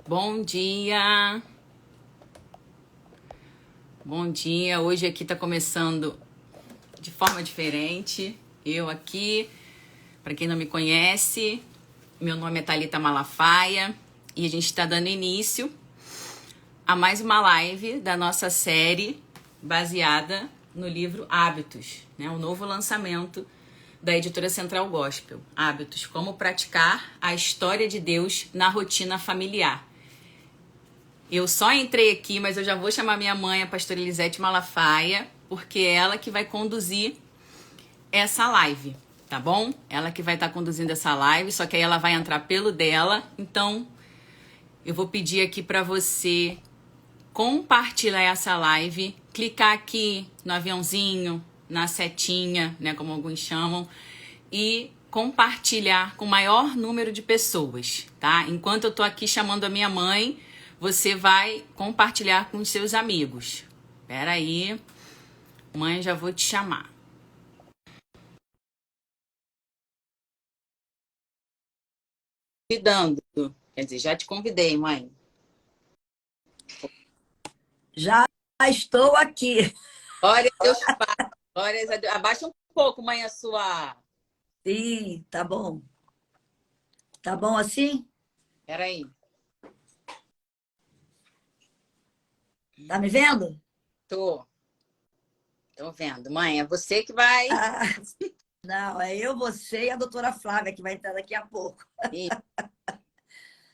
Bom dia! Bom dia! Hoje aqui tá começando de forma diferente. Eu aqui, para quem não me conhece, meu nome é Thalita Malafaia e a gente está dando início a mais uma live da nossa série baseada no livro Hábitos, né? O novo lançamento da editora Central Gospel. Hábitos, como praticar a história de Deus na rotina familiar. Eu só entrei aqui, mas eu já vou chamar minha mãe, a pastora Elisete Malafaia, porque é ela que vai conduzir essa live, tá bom? Ela que vai estar conduzindo essa live, só que aí ela vai entrar pelo dela. Então, eu vou pedir aqui para você compartilhar essa live, clicar aqui no aviãozinho, na setinha, né, como alguns chamam, e compartilhar com o maior número de pessoas, tá? Enquanto eu tô aqui chamando a minha mãe, você vai compartilhar com os seus amigos. Espera aí, mãe, já vou te chamar. Convidando, quer dizer, já te convidei, mãe. Já estou aqui. Glória a Deus, Pai. Glória a Deus. Abaixa um pouco, mãe, a sua... Sim, tá bom. Tá bom assim? Espera aí. Tá me vendo? Tô vendo. Mãe, é você que vai... Ah, não, é eu, você e a doutora Flávia, que vai entrar daqui a pouco.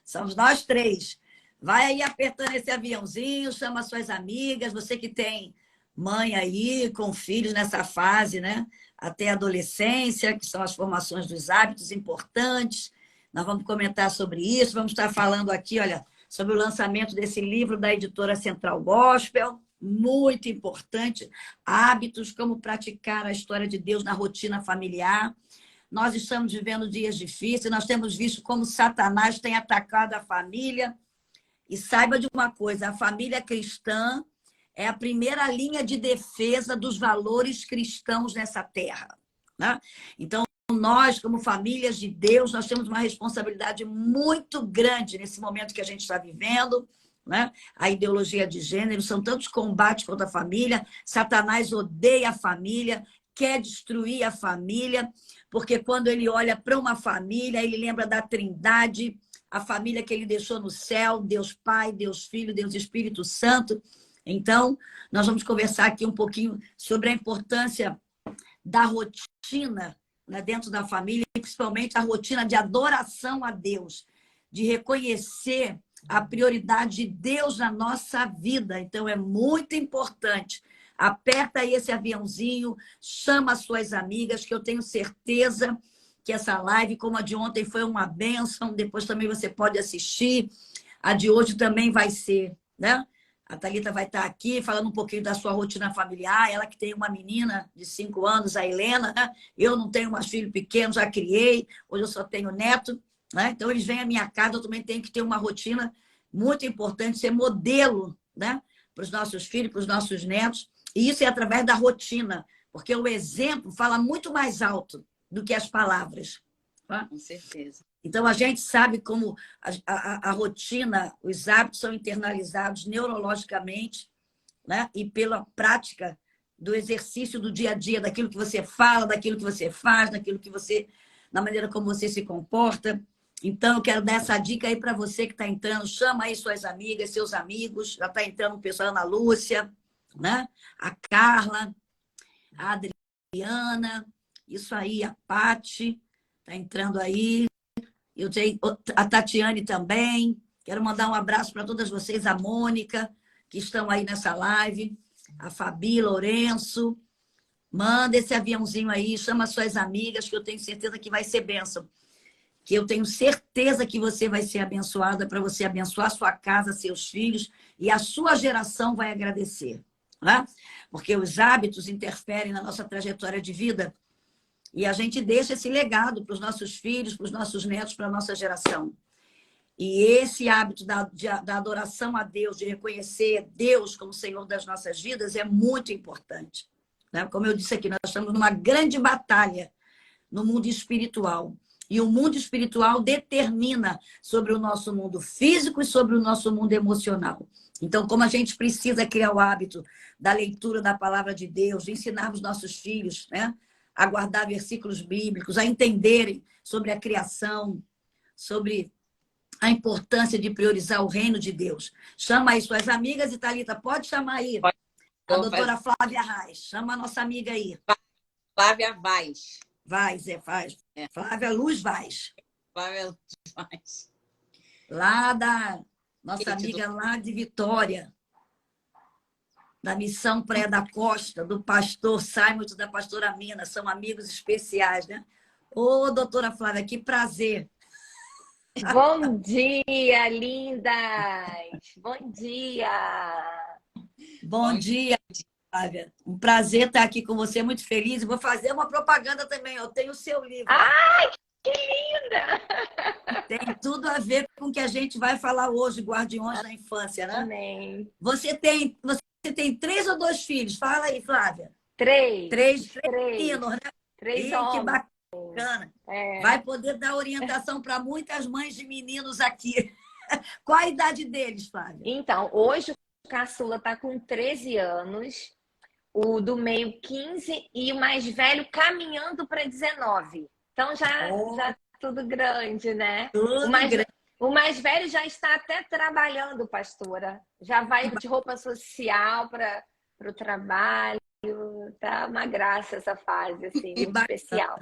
Somos nós três. Vai aí apertando esse aviãozinho, chama suas amigas, você que tem mãe aí, com filhos nessa fase, né? Até a adolescência, que são as formações dos hábitos importantes. Nós vamos comentar sobre isso, vamos estar falando aqui, olha, sobre o lançamento desse livro da editora Central Gospel, muito importante, Hábitos, como praticar a história de Deus na rotina familiar. Nós estamos vivendo dias difíceis, nós temos visto como Satanás tem atacado a família. E saiba de uma coisa, a família cristã é a primeira linha de defesa dos valores cristãos nessa terra, né? Então, nós, como famílias de Deus, nós temos uma responsabilidade muito grande nesse momento que a gente está vivendo, né? A ideologia de gênero, são tantos combates contra a família, Satanás odeia a família, quer destruir a família, porque quando ele olha para uma família, ele lembra da Trindade, a família que ele deixou no céu, Deus Pai, Deus Filho, Deus Espírito Santo. Então, nós vamos conversar aqui um pouquinho sobre a importância da rotina, né, dentro da família, principalmente a rotina de adoração a Deus, de reconhecer a prioridade de Deus na nossa vida. Então, é muito importante. Aperta aí esse aviãozinho, chama as suas amigas, que eu tenho certeza que essa live, como a de ontem, foi uma bênção. Depois também você pode assistir. A de hoje também vai ser, né? A Thalita vai estar aqui falando um pouquinho da sua rotina familiar. Ela que tem uma menina de 5 anos, a Helena, né? Eu não tenho mais filho pequeno, já criei. Hoje eu só tenho neto, né? Então, eles vêm à minha casa, eu também tenho que ter uma rotina muito importante, ser modelo, né? Para os nossos filhos, para os nossos netos. E isso é através da rotina, porque o exemplo fala muito mais alto do que as palavras. Tá? Com certeza. Então, a gente sabe como a rotina, os hábitos são internalizados neurologicamente, né? E pela prática do exercício do dia a dia, daquilo que você fala, daquilo que você faz, daquilo que você, na maneira como você se comporta. Então, eu quero dar essa dica aí para você que está entrando. Chama aí suas amigas, seus amigos. Já está entrando o pessoal, a Ana Lúcia, né? A Carla, a Adriana, isso aí, a Pati está entrando aí. Eu tenho a Tatiane também. Quero mandar um abraço para todas vocês, a Mônica, que estão aí nessa live, a Fabi, Lourenço. Manda esse aviãozinho aí, chama suas amigas, que eu tenho certeza que vai ser bênção. Que eu tenho certeza que você vai ser abençoada, para você abençoar sua casa, seus filhos, e a sua geração vai agradecer. Né? Porque os hábitos interferem na nossa trajetória de vida e a gente deixa esse legado para os nossos filhos, para os nossos netos, para a nossa geração. E esse hábito da adoração a Deus, de reconhecer Deus como Senhor das nossas vidas, é muito importante. Né? Como eu disse aqui, nós estamos numa grande batalha no mundo espiritual. E o mundo espiritual determina sobre o nosso mundo físico e sobre o nosso mundo emocional. Então, como a gente precisa criar o hábito da leitura da palavra de Deus, de ensinarmos nossos filhos, né, a guardar versículos bíblicos, a entenderem sobre a criação, sobre a importância de priorizar o reino de Deus. Chama aí suas amigas, e Thalita, pode chamar aí a doutora Flávia Reis. Chama a nossa amiga aí. Flávia Vaz. Vaz, Vaz. Flávia Luz Vaz. Flávia Luz Vaz. Lá da nossa amiga lá de Vitória, da Missão Praia da Costa, do pastor Simon e da pastora Mina. São amigos especiais, né? Ô, doutora Flávia, que prazer. Bom dia, lindas! Bom dia! Bom dia, Flávia. Um prazer estar aqui com você, muito feliz. E vou fazer uma propaganda também. Eu tenho o seu livro. Ai, que linda! Tem tudo a ver com o que a gente vai falar hoje, Guardiões da Infância, né? Amém. Você tem 3 ou 2 filhos? Fala aí, Flávia. 3. 3 meninos, né? 3 Que homens. bacana. Vai poder dar orientação para muitas mães de meninos aqui. Qual a idade deles, Flávia? Então, hoje o caçula está com 13 anos, o do meio 15 e o mais velho caminhando para 19. Então já tudo grande, né? Tudo grande. O mais velho já está até trabalhando, pastora. Já vai de roupa social para o trabalho. Tá uma graça essa fase, assim, muito especial.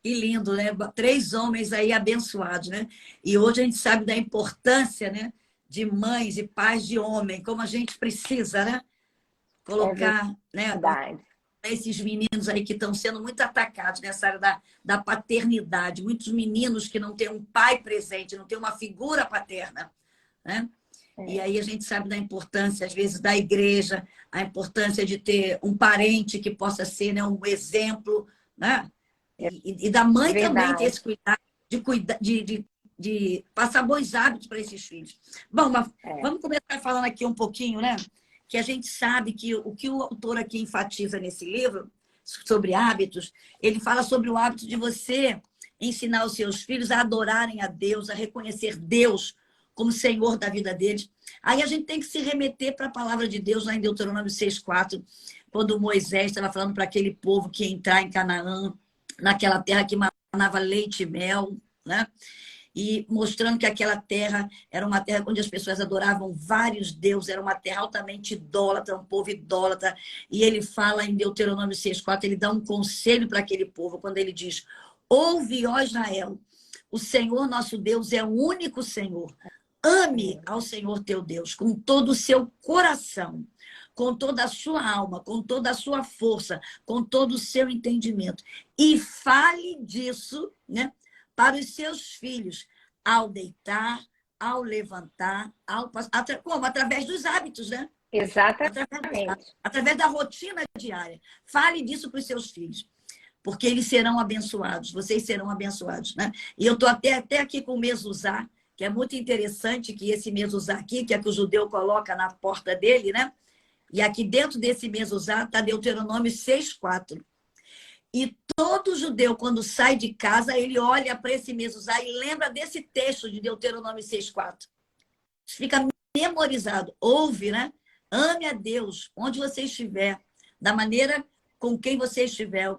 Que lindo, né? 3 homens aí abençoados, né? E hoje a gente sabe da importância, né, de mães e pais de homem, como a gente precisa, né? Colocar, né, esses meninos aí que estão sendo muito atacados nessa área da paternidade. Muitos meninos que não têm um pai presente, não têm uma figura paterna, né? E aí a gente sabe da importância, às vezes, da igreja, a importância de ter um parente que possa ser, né, um exemplo, né? E da mãe também ter esse cuidado, de passar bons hábitos para esses filhos. Bom, mas vamos começar falando aqui um pouquinho, né? Que a gente sabe que o que o autor aqui enfatiza nesse livro, sobre hábitos, ele fala sobre o hábito de você ensinar os seus filhos a adorarem a Deus, a reconhecer Deus como Senhor da vida deles. Aí a gente tem que se remeter para a palavra de Deus lá em Deuteronômio 6,4, quando Moisés estava falando para aquele povo que ia entrar em Canaã, naquela terra que manava leite e mel, né? E mostrando que aquela terra era uma terra onde as pessoas adoravam vários deuses, era uma terra altamente idólatra, um povo idólatra. E ele fala em Deuteronômio 6,4, ele dá um conselho para aquele povo, quando ele diz: ouve, ó Israel, o Senhor nosso Deus é o único Senhor. Ame ao Senhor teu Deus com todo o seu coração, com toda a sua alma, com toda a sua força, com todo o seu entendimento. E fale disso, né, para os seus filhos, ao deitar, ao levantar, como? Através dos hábitos, né? Exatamente. Através da rotina diária. Fale disso para os seus filhos, porque eles serão abençoados, vocês serão abençoados, né? E eu estou até aqui com o mezuzá, que é muito interessante, que esse mezuzá aqui, que é que o judeu coloca na porta dele, né? E aqui dentro desse mezuzá está Deuteronômio 6,4. E todo judeu, quando sai de casa, ele olha para esse mezuzá e lembra desse texto de Deuteronômio 6,4. Fica memorizado. Ouve, né? Ame a Deus, onde você estiver, da maneira com quem você estiver.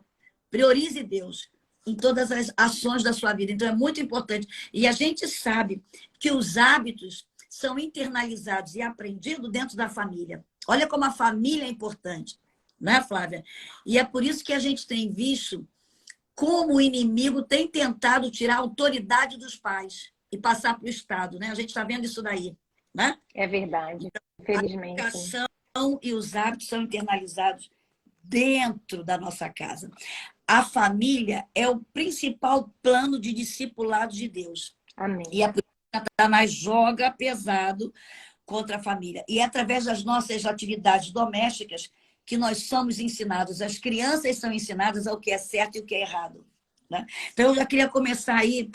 Priorize Deus em todas as ações da sua vida. Então, é muito importante. E a gente sabe que os hábitos são internalizados e aprendidos dentro da família. Olha como a família é importante, né, Flávia? E é por isso que a gente tem visto como o inimigo tem tentado tirar a autoridade dos pais e passar para o Estado, né? A gente está vendo isso daí, né? É verdade, infelizmente. A educação e os hábitos são internalizados dentro da nossa casa. A família é o principal plano de discipulado de Deus. Amém. E é por isso que Satanás joga pesado contra a família. E é através das nossas atividades domésticas que nós somos ensinados. As crianças são ensinadas ao que é certo e o que é errado, né? Então, eu já queria começar aí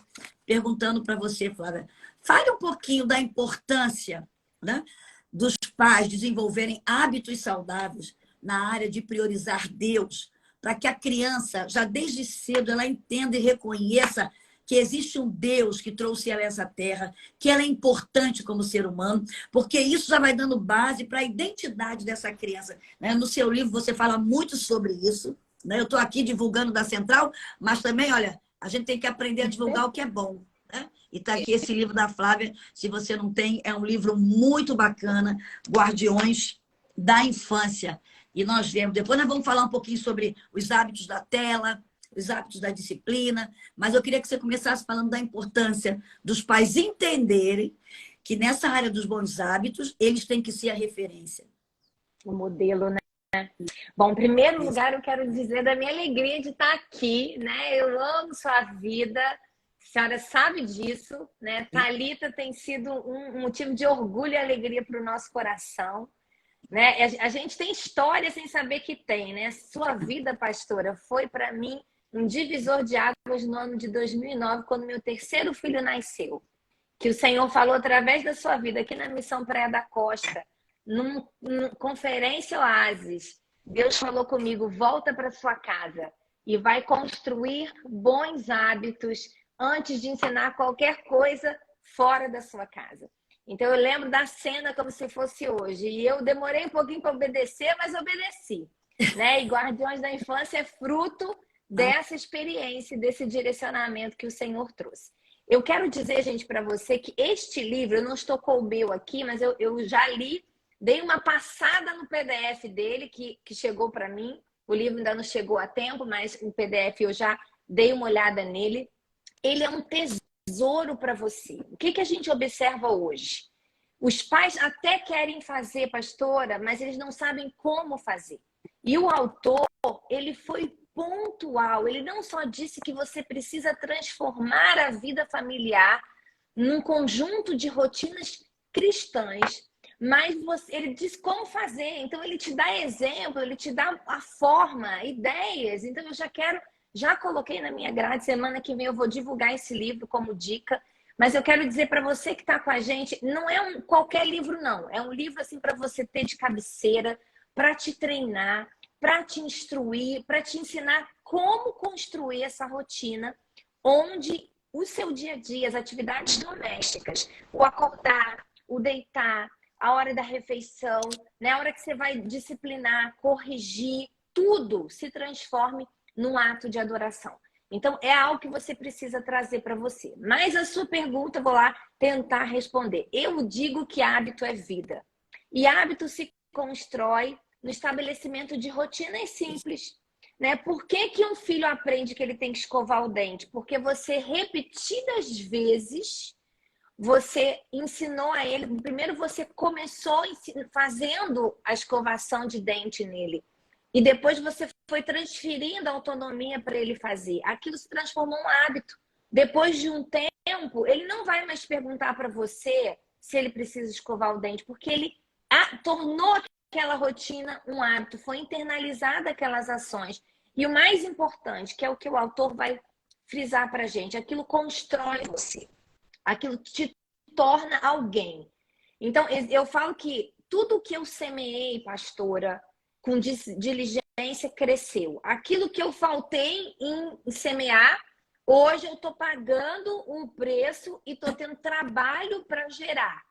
perguntando para você, Flávia. Fale um pouquinho da importância, né, dos pais desenvolverem hábitos saudáveis na área de priorizar Deus, para que a criança, já desde cedo, ela entenda e reconheça que existe um Deus que trouxe ela a essa terra, que ela é importante como ser humano, porque isso já vai dando base para a identidade dessa criança, né? No seu livro você fala muito sobre isso, né? Eu estou aqui divulgando da Central, mas também, olha, a gente tem que aprender a divulgar o que é bom, né? E está aqui esse livro da Flávia, se você não tem, é um livro muito bacana, Guardiões da Infância. E nós vemos, depois nós vamos falar um pouquinho sobre os hábitos da tela, os hábitos da disciplina, mas eu queria que você começasse falando da importância dos pais entenderem que nessa área dos bons hábitos, eles têm que ser a referência. O modelo, né? Bom, em primeiro lugar, eu quero dizer da minha alegria de estar aqui, né? Eu amo sua vida, a senhora sabe disso, né? Thalita tem sido um motivo de orgulho e alegria para o nosso coração, né? A gente tem história sem saber que tem, né? Sua vida, pastora, foi para mim um divisor de águas no ano de 2009, quando meu terceiro filho nasceu. Que o Senhor falou através da sua vida aqui na Missão Praia da Costa, numa conferência Oásis. Deus falou comigo, volta para sua casa e vai construir bons hábitos antes de ensinar qualquer coisa fora da sua casa. Então eu lembro da cena como se fosse hoje. E eu demorei um pouquinho para obedecer, mas obedeci, né? E Guardiões da Infância é fruto dessa experiência, desse direcionamento que o Senhor trouxe. Eu quero dizer, gente, para você que este livro, eu não estou com o meu aqui, mas eu já li, dei uma passada no PDF dele, que chegou para mim. O livro ainda não chegou a tempo, mas o PDF eu já dei uma olhada nele. Ele é um tesouro para você. O que a gente observa hoje? Os pais até querem fazer, pastora, mas eles não sabem como fazer. E o autor, ele foi pontual. Ele não só disse que você precisa transformar a vida familiar num conjunto de rotinas cristãs, mas ele diz como fazer. Então, ele te dá exemplo, ele te dá a forma, ideias. Então, eu já coloquei na minha grade. Semana que vem eu vou divulgar esse livro como dica. Mas eu quero dizer para você que está com a gente, não é qualquer livro, não. É um livro assim para você ter de cabeceira, para te treinar, para te instruir, para te ensinar como construir essa rotina, onde o seu dia a dia, as atividades domésticas, o acordar, o deitar, a hora da refeição, né? A hora que você vai disciplinar, corrigir, tudo se transforme num ato de adoração. Então, é algo que você precisa trazer para você. Mas a sua pergunta, eu vou lá tentar responder. Eu digo que hábito é vida. E hábito se constrói no estabelecimento de rotinas simples, né? Por que um filho aprende que ele tem que escovar o dente? Porque você, repetidas vezes, você ensinou a ele. Primeiro você começou fazendo a escovação de dente nele. E depois você foi transferindo a autonomia para ele fazer. Aquilo se transformou em um hábito. Depois de um tempo, ele não vai mais perguntar para você se ele precisa escovar o dente, porque ele tornou aquela rotina um hábito, foi internalizada aquelas ações. E o mais importante, que é o que o autor vai frisar para a gente, aquilo constrói você. Aquilo te torna alguém. Então, eu falo que tudo que eu semeei, pastora, com diligência, cresceu. Aquilo que eu faltei em semear, hoje eu estou pagando um preço e estou tendo trabalho para gerar.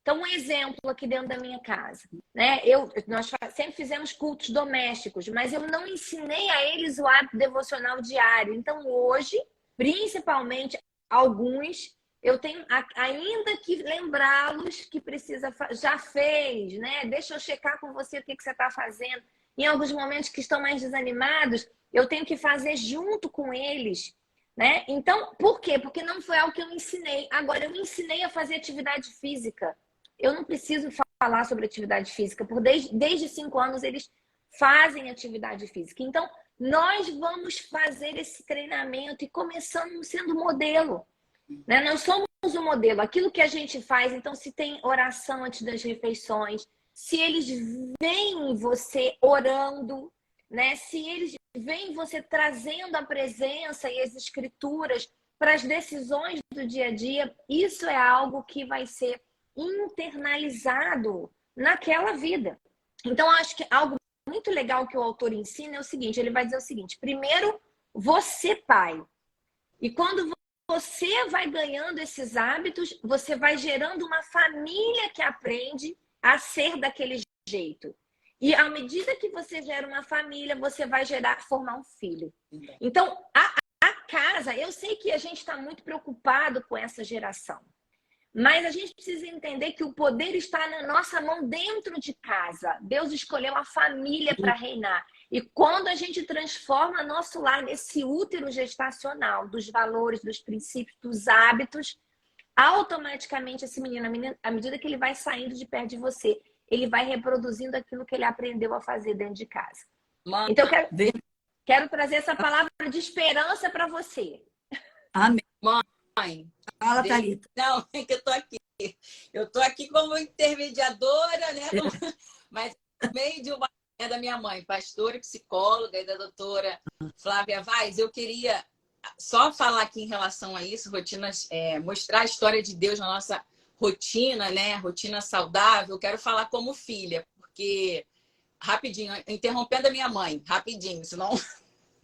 Então, um exemplo aqui dentro da minha casa, né? Nós sempre fizemos cultos domésticos, mas eu não ensinei a eles o hábito devocional diário. Então, hoje, principalmente alguns, eu tenho ainda que lembrá-los que precisa, já fez, né? Deixa eu checar com você o que você está fazendo. Em alguns momentos que estão mais desanimados, eu tenho que fazer junto com eles, né? Então, por quê? Porque não foi algo que eu ensinei. Agora, eu ensinei a fazer atividade física. Eu não preciso falar sobre atividade física, porque desde 5 anos eles fazem atividade física. Então, nós vamos fazer esse treinamento e começando sendo modelo. Né? Nós somos o modelo, aquilo que a gente faz. Então, se tem oração antes das refeições, se eles veem você orando, né? Se eles veem você trazendo a presença e as escrituras para as decisões do dia a dia, isso é algo que vai ser internalizado naquela vida. Então, acho que algo muito legal que o autor ensina é o seguinte, ele vai dizer o seguinte, primeiro, você pai, e quando você vai ganhando esses hábitos, você vai gerando uma família que aprende a ser daquele jeito. E à medida que você gera uma família, você vai formar um filho. Então, a casa, eu sei que a gente está muito preocupado com essa geração. Mas a gente precisa entender que o poder está na nossa mão dentro de casa. Deus escolheu a família para reinar. E quando a gente transforma nosso lar nesse útero gestacional, dos valores, dos princípios, dos hábitos, automaticamente esse menino, à medida que ele vai saindo de perto de você, ele vai reproduzindo aquilo que ele aprendeu a fazer dentro de casa. Então, eu quero trazer essa palavra de esperança para você. Amém. Mãe. Fala, Thalita. Não, é que eu tô aqui. Eu tô aqui como intermediadora, né? Mas no meio de uma da minha mãe, pastora, psicóloga, e da doutora Flávia Vaz, eu queria só falar aqui em relação a isso, rotinas, mostrar a história de Deus na nossa rotina, né? Rotina saudável. Eu quero falar como filha, porque rapidinho, interrompendo a minha mãe, rapidinho, senão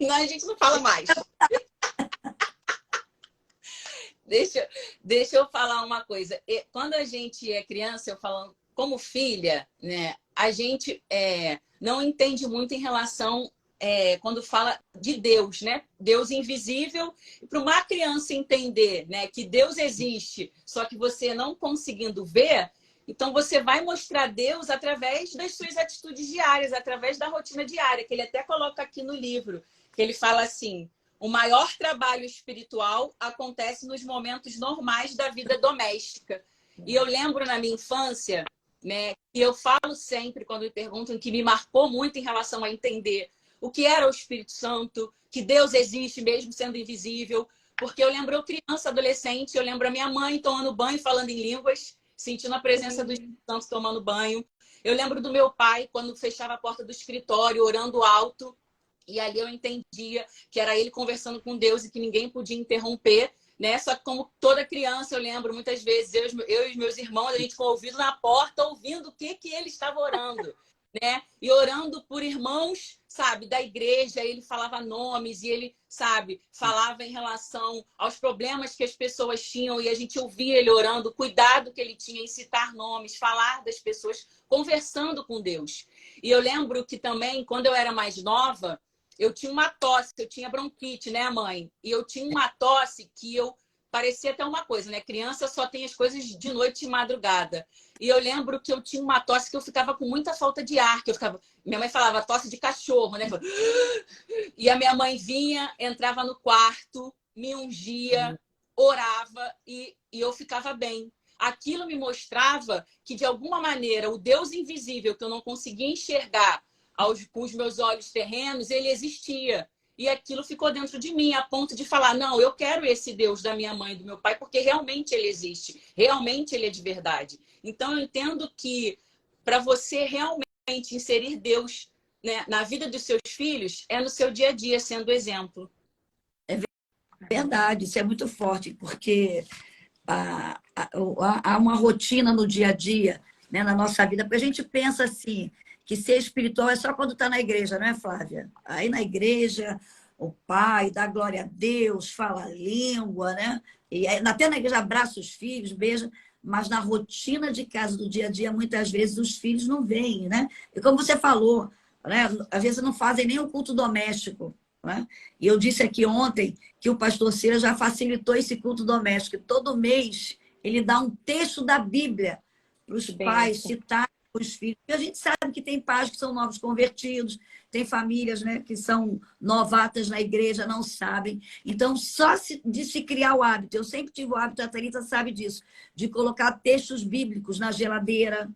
a gente não fala mais. Deixa eu falar uma coisa. Quando a gente é criança, eu falo como filha, né? A gente não entende muito em relação quando fala de Deus, né? Deus invisível. Para uma criança entender, né, que Deus existe, só que você não conseguindo ver, então você vai mostrar Deus através das suas atitudes diárias, através da rotina diária, que ele até coloca aqui no livro, que ele fala assim: o maior trabalho espiritual acontece nos momentos normais da vida doméstica. E eu lembro na minha infância, né, e eu falo sempre quando me perguntam, que me marcou muito em relação a entender o que era o Espírito Santo, que Deus existe mesmo sendo invisível, porque eu lembro eu criança, adolescente, eu lembro a minha mãe tomando banho, falando em línguas, sentindo a presença do Espírito Santo tomando banho. Eu lembro do meu pai, quando fechava a porta do escritório, orando alto, e ali eu entendia que era ele conversando com Deus e que ninguém podia interromper, né? Só que como toda criança, eu lembro muitas vezes, eu e os meus irmãos, a gente com o ouvido na porta, ouvindo o que ele estava orando, né? E orando por irmãos, sabe, da igreja. Ele falava nomes e ele, sabe, falava em relação aos problemas que as pessoas tinham, e a gente ouvia ele orando, o cuidado que ele tinha em citar nomes, falar das pessoas, conversando com Deus. E eu lembro que também, quando eu era mais nova, eu tinha uma tosse, eu tinha bronquite, né, mãe? E eu tinha uma tosse que eu parecia até uma coisa, né? Criança só tem as coisas de noite e madrugada. E eu lembro que eu tinha uma tosse que eu ficava com muita falta de ar, que eu ficava... Minha mãe falava tosse de cachorro, né? E a minha mãe vinha, entrava no quarto, me ungia, orava e eu ficava bem. Aquilo me mostrava que, de alguma maneira, o Deus invisível, que eu não conseguia enxergar com os meus olhos terrenos, ele existia. E aquilo ficou dentro de mim, a ponto de falar: não, eu quero esse Deus da minha mãe e do meu pai, porque realmente ele existe, realmente ele é de verdade. Então eu entendo que para você realmente inserir Deus, né, na vida dos seus filhos, é no seu dia a dia, sendo exemplo. É verdade, isso é muito forte, porque há uma rotina no dia a dia, né, na nossa vida, porque a gente pensa assim, que ser espiritual é só quando está na igreja, não é, Flávia? Aí na igreja, o pai dá glória a Deus, fala a língua, né? E aí, até na igreja abraça os filhos, beija, mas na rotina de casa, do dia a dia, muitas vezes os filhos não vêm, né? E como você falou, né? Às vezes não fazem nem o culto doméstico, né? E eu disse aqui ontem que o pastor Cira já facilitou esse culto doméstico. Todo mês ele dá um texto da Bíblia para os pais citar os filhos. E a gente sabe que tem pais que são novos convertidos, tem famílias, né, que são novatas na igreja, não sabem. Então, só de se criar o hábito, eu sempre tive o hábito, a Thalita sabe disso, de colocar textos bíblicos na geladeira,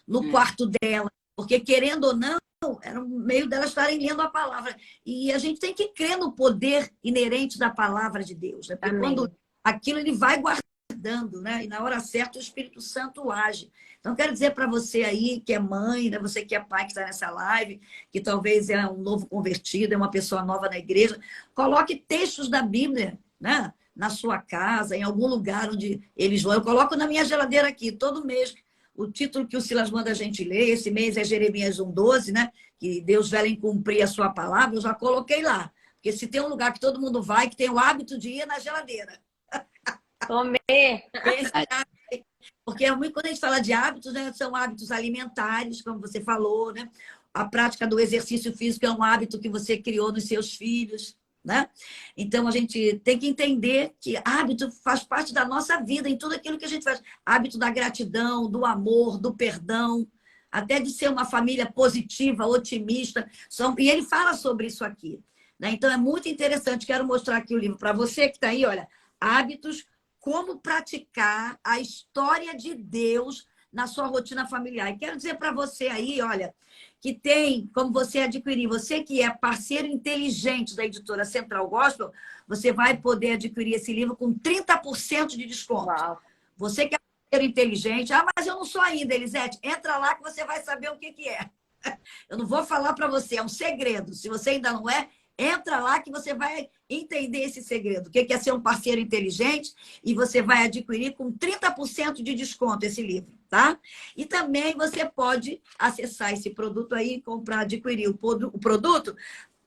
no quarto dela, porque, querendo ou não, era um meio delas estarem lendo a palavra. E a gente tem que crer no poder inerente da palavra de Deus, né? Porque quando aquilo ele vai guardando, né? E na hora certa o Espírito Santo age. Então, quero dizer para você aí, que é mãe, né? Você que é pai, que está nessa live, que talvez é um novo convertido, é uma pessoa nova na igreja, coloque textos da Bíblia, né? Na sua casa, em algum lugar onde eles vão. Eu coloco na minha geladeira aqui, todo mês, o título que o Silas manda a gente ler. Esse mês é Jeremias 1,12, né? Que Deus vai cumprir a sua palavra, eu já coloquei lá. Porque se tem um lugar que todo mundo vai, que tem o hábito de ir, na geladeira. Comer. Porque é muito, quando a gente fala de hábitos, né, são hábitos alimentares, como você falou, né? A prática do exercício físico é um hábito que você criou nos seus filhos, né? Então, a gente tem que entender que hábito faz parte da nossa vida, em tudo aquilo que a gente faz. Hábito da gratidão, do amor, do perdão, até de ser uma família positiva, otimista. E ele fala sobre isso aqui, né? Então, é muito interessante. Quero mostrar aqui o livro para você que está aí, olha. Hábitos, como praticar a história de Deus na sua rotina familiar. E quero dizer para você aí, olha, que tem como você adquirir, você que é parceiro inteligente da editora Central Gospel, você vai poder adquirir esse livro com 30% de desconto. Uau. Você que é parceiro inteligente, mas eu não sou ainda, Elisete, entra lá que você vai saber o que é. Eu não vou falar para você, é um segredo. Se você ainda não é, entra lá que você vai entender esse segredo. O que é ser um parceiro inteligente? E você vai adquirir com 30% de desconto esse livro, tá? E também você pode acessar esse produto aí, comprar, adquirir o produto,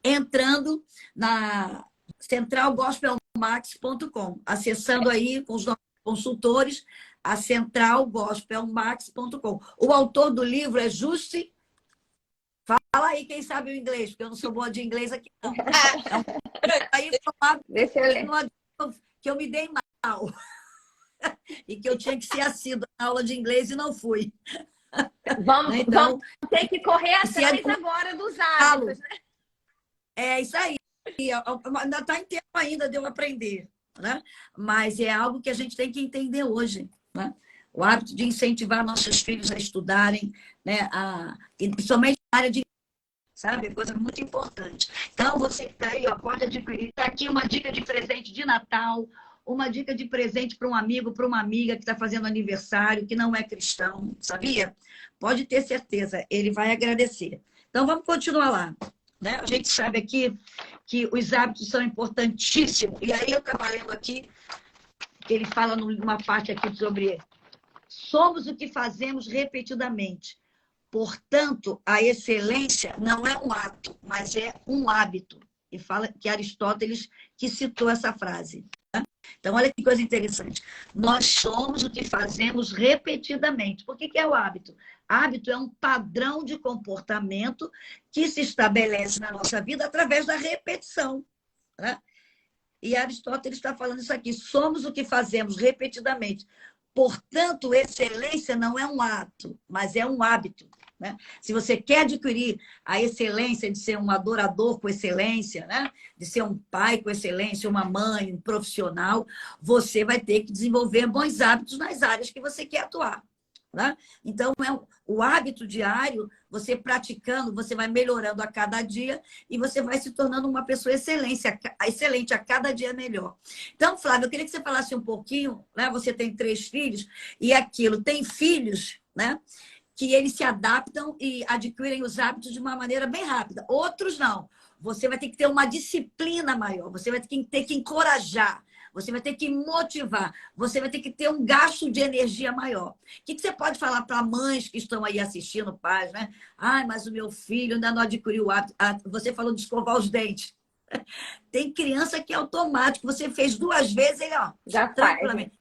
entrando na centralgospelmax.com, acessando aí com os nossos consultores, a centralgospelmax.com. O autor do livro é Juste. Fala aí quem sabe o inglês, porque eu não sou boa de inglês aqui, não. Aí Deixa eu ler. que eu me dei mal. E que eu tinha que ser assídua na aula de inglês e não fui. Vamos ter que correr atrás é agora dos hábitos, né? É isso aí. Ainda está em tempo ainda de eu aprender, né? Mas é algo que a gente tem que entender hoje, né? O hábito de incentivar nossos filhos a estudarem, né? E principalmente na área de, sabe? Coisa muito importante. Então, você que está aí, ó, pode adquirir. Está aqui uma dica de presente de Natal, uma dica de presente para um amigo, para uma amiga que está fazendo aniversário, que não é cristão, sabia? Pode ter certeza, ele vai agradecer. Então, vamos continuar lá. Né? A gente sabe aqui que os hábitos são importantíssimos. E aí eu estava lendo aqui, que ele fala numa parte aqui sobre somos o que fazemos repetidamente. Portanto, a excelência não é um ato, mas é um hábito. E fala que Aristóteles que citou essa frase. Tá? Então, olha que coisa interessante. Nós somos o que fazemos repetidamente. Por que é o hábito? Hábito é um padrão de comportamento que se estabelece na nossa vida através da repetição. Né? E Aristóteles está falando isso aqui. Somos o que fazemos repetidamente. Portanto, excelência não é um ato, mas é um hábito. Né? Se você quer adquirir a excelência de ser um adorador com excelência, né? De ser um pai com excelência, uma mãe, um profissional, você vai ter que desenvolver bons hábitos nas áreas que você quer atuar. Né? Então, o hábito diário, você praticando, você vai melhorando a cada dia e você vai se tornando uma pessoa excelente a cada dia melhor. Então, Flávia, eu queria que você falasse um pouquinho, né? Você tem 3 filhos e aquilo, tem filhos, né? Que eles se adaptam e adquirem os hábitos de uma maneira bem rápida. Outros não. Você vai ter que ter uma disciplina maior, você vai ter que encorajar, você vai ter que motivar, você vai ter que ter um gasto de energia maior. O que você pode falar para mães que estão aí assistindo, pais, né? Ai, mas o meu filho ainda não adquiriu o hábito. Você falou de escovar os dentes. Tem criança que é automático. Você fez 2 vezes, ele, ó, já tranquilamente.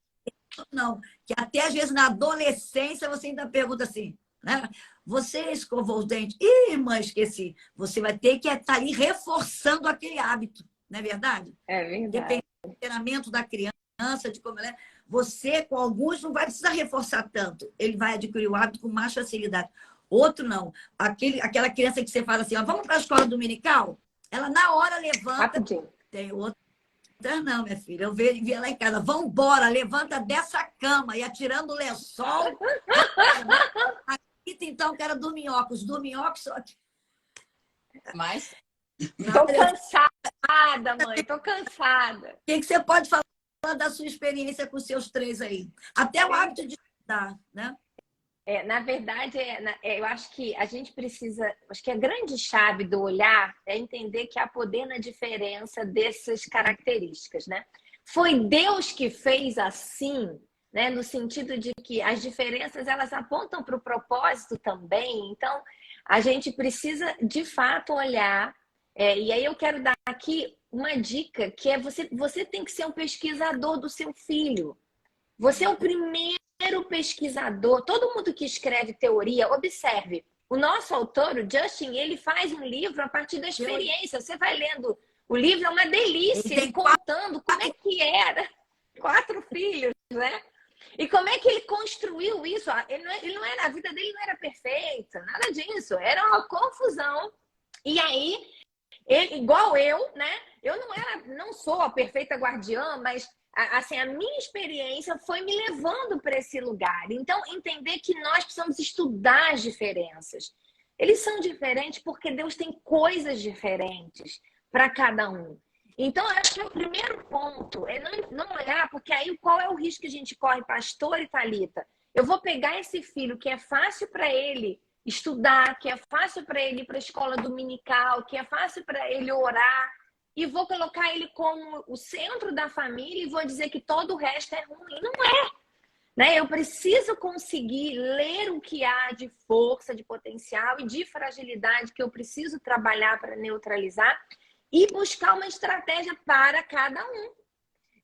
Não, que até às vezes na adolescência você ainda pergunta assim, né? Você escovou os dentes? Ih, mãe, esqueci. Você vai ter que estar ali reforçando aquele hábito, não é verdade? É verdade. Depende do temperamento da criança, de como ela é. Você, com alguns, não vai precisar reforçar tanto. Ele vai adquirir o hábito com mais facilidade. Outro não. Aquela criança que você fala assim, ó, vamos para a escola dominical? Ela na hora levanta. Rapidinho. Tem outro. Não, minha filha, eu via lá em casa, vambora, levanta dessa cama, e atirando o lençol. Aqui, então, que era dorminhocos. Dorminhocos. Mas Tô cansada, mãe, tô cansada. O que você pode falar da sua experiência com os seus 3 aí? Até o hábito de estudar, né? Na verdade, eu acho que a gente precisa, acho que a grande chave do olhar é entender que há poder na diferença dessas características, né? Foi Deus que fez assim, né? No sentido de que as diferenças, elas apontam para o propósito também. Então, a gente precisa, de fato, olhar. E aí eu quero dar aqui uma dica, que é você tem que ser um pesquisador do seu filho. Você é o primeiro pesquisador. Todo mundo que escreve teoria, observe. O nosso autor, o Justin, ele faz um livro a partir da experiência. Você vai lendo o livro, é uma delícia. Ele contando como é que era. 4 filhos, né? E como é que ele construiu isso? Ele não era, a vida dele não era perfeita, nada disso. Era uma confusão. E aí, ele, igual eu, né? Eu não sou a perfeita guardiã, mas assim, a minha experiência foi me levando para esse lugar. Então, entender que nós precisamos estudar as diferenças. Eles são diferentes porque Deus tem coisas diferentes para cada um. Então, eu acho que o primeiro ponto é não olhar, porque aí qual é o risco que a gente corre, pastor e Thalita? Eu vou pegar esse filho que é fácil para ele estudar, que é fácil para ele ir para a escola dominical, que é fácil para ele orar, e vou colocar ele como o centro da família e vou dizer que todo o resto é ruim. Não é, né? Eu preciso conseguir ler o que há de força, de potencial e de fragilidade que eu preciso trabalhar para neutralizar e buscar uma estratégia para cada um.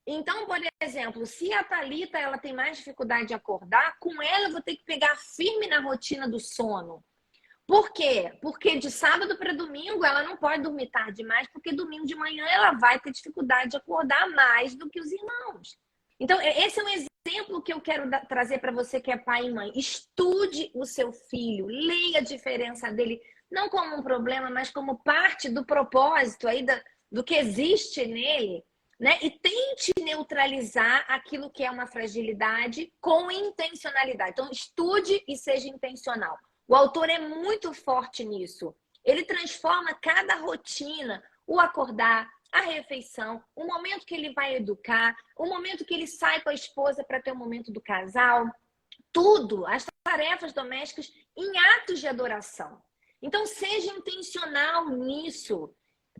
Então, por exemplo, se a Thalita ela tem mais dificuldade de acordar, com ela eu vou ter que pegar firme na rotina do sono. Por quê? Porque de sábado para domingo ela não pode dormir tarde demais, porque domingo de manhã ela vai ter dificuldade de acordar mais do que os irmãos. Então, esse é um exemplo que eu quero trazer para você que é pai e mãe. Estude o seu filho, leia a diferença dele, não como um problema, mas como parte do propósito aí do que existe nele, né? E tente neutralizar aquilo que é uma fragilidade com intencionalidade. Então, estude e seja intencional. O autor é muito forte nisso. Ele transforma cada rotina, o acordar, a refeição, o momento que ele vai educar, o momento que ele sai com a esposa para ter o momento do casal, tudo, as tarefas domésticas em atos de adoração. Então, seja intencional nisso.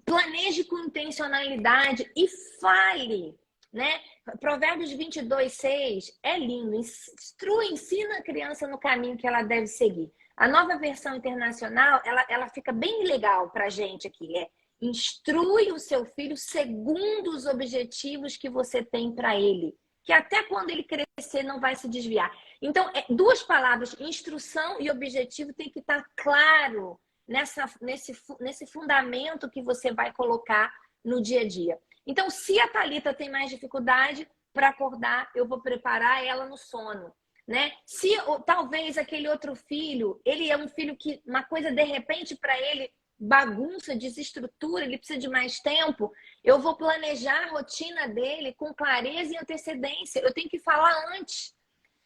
Planeje com intencionalidade e fale, né? Provérbios 22:6 é lindo. Ensina a criança no caminho que ela deve seguir. A nova versão internacional, ela fica bem legal pra gente aqui. Instrui o seu filho segundo os objetivos que você tem para ele. Que até quando ele crescer não vai se desviar. Então, 2 palavras, instrução e objetivo, tem que estar claro nesse fundamento que você vai colocar no dia a dia. Então, se a Thalita tem mais dificuldade para acordar, eu vou preparar ela no sono, né? Se talvez aquele outro filho, ele é um filho que uma coisa de repente para ele bagunça, desestrutura, ele precisa de mais tempo, eu vou planejar a rotina dele com clareza e antecedência. Eu tenho que falar antes,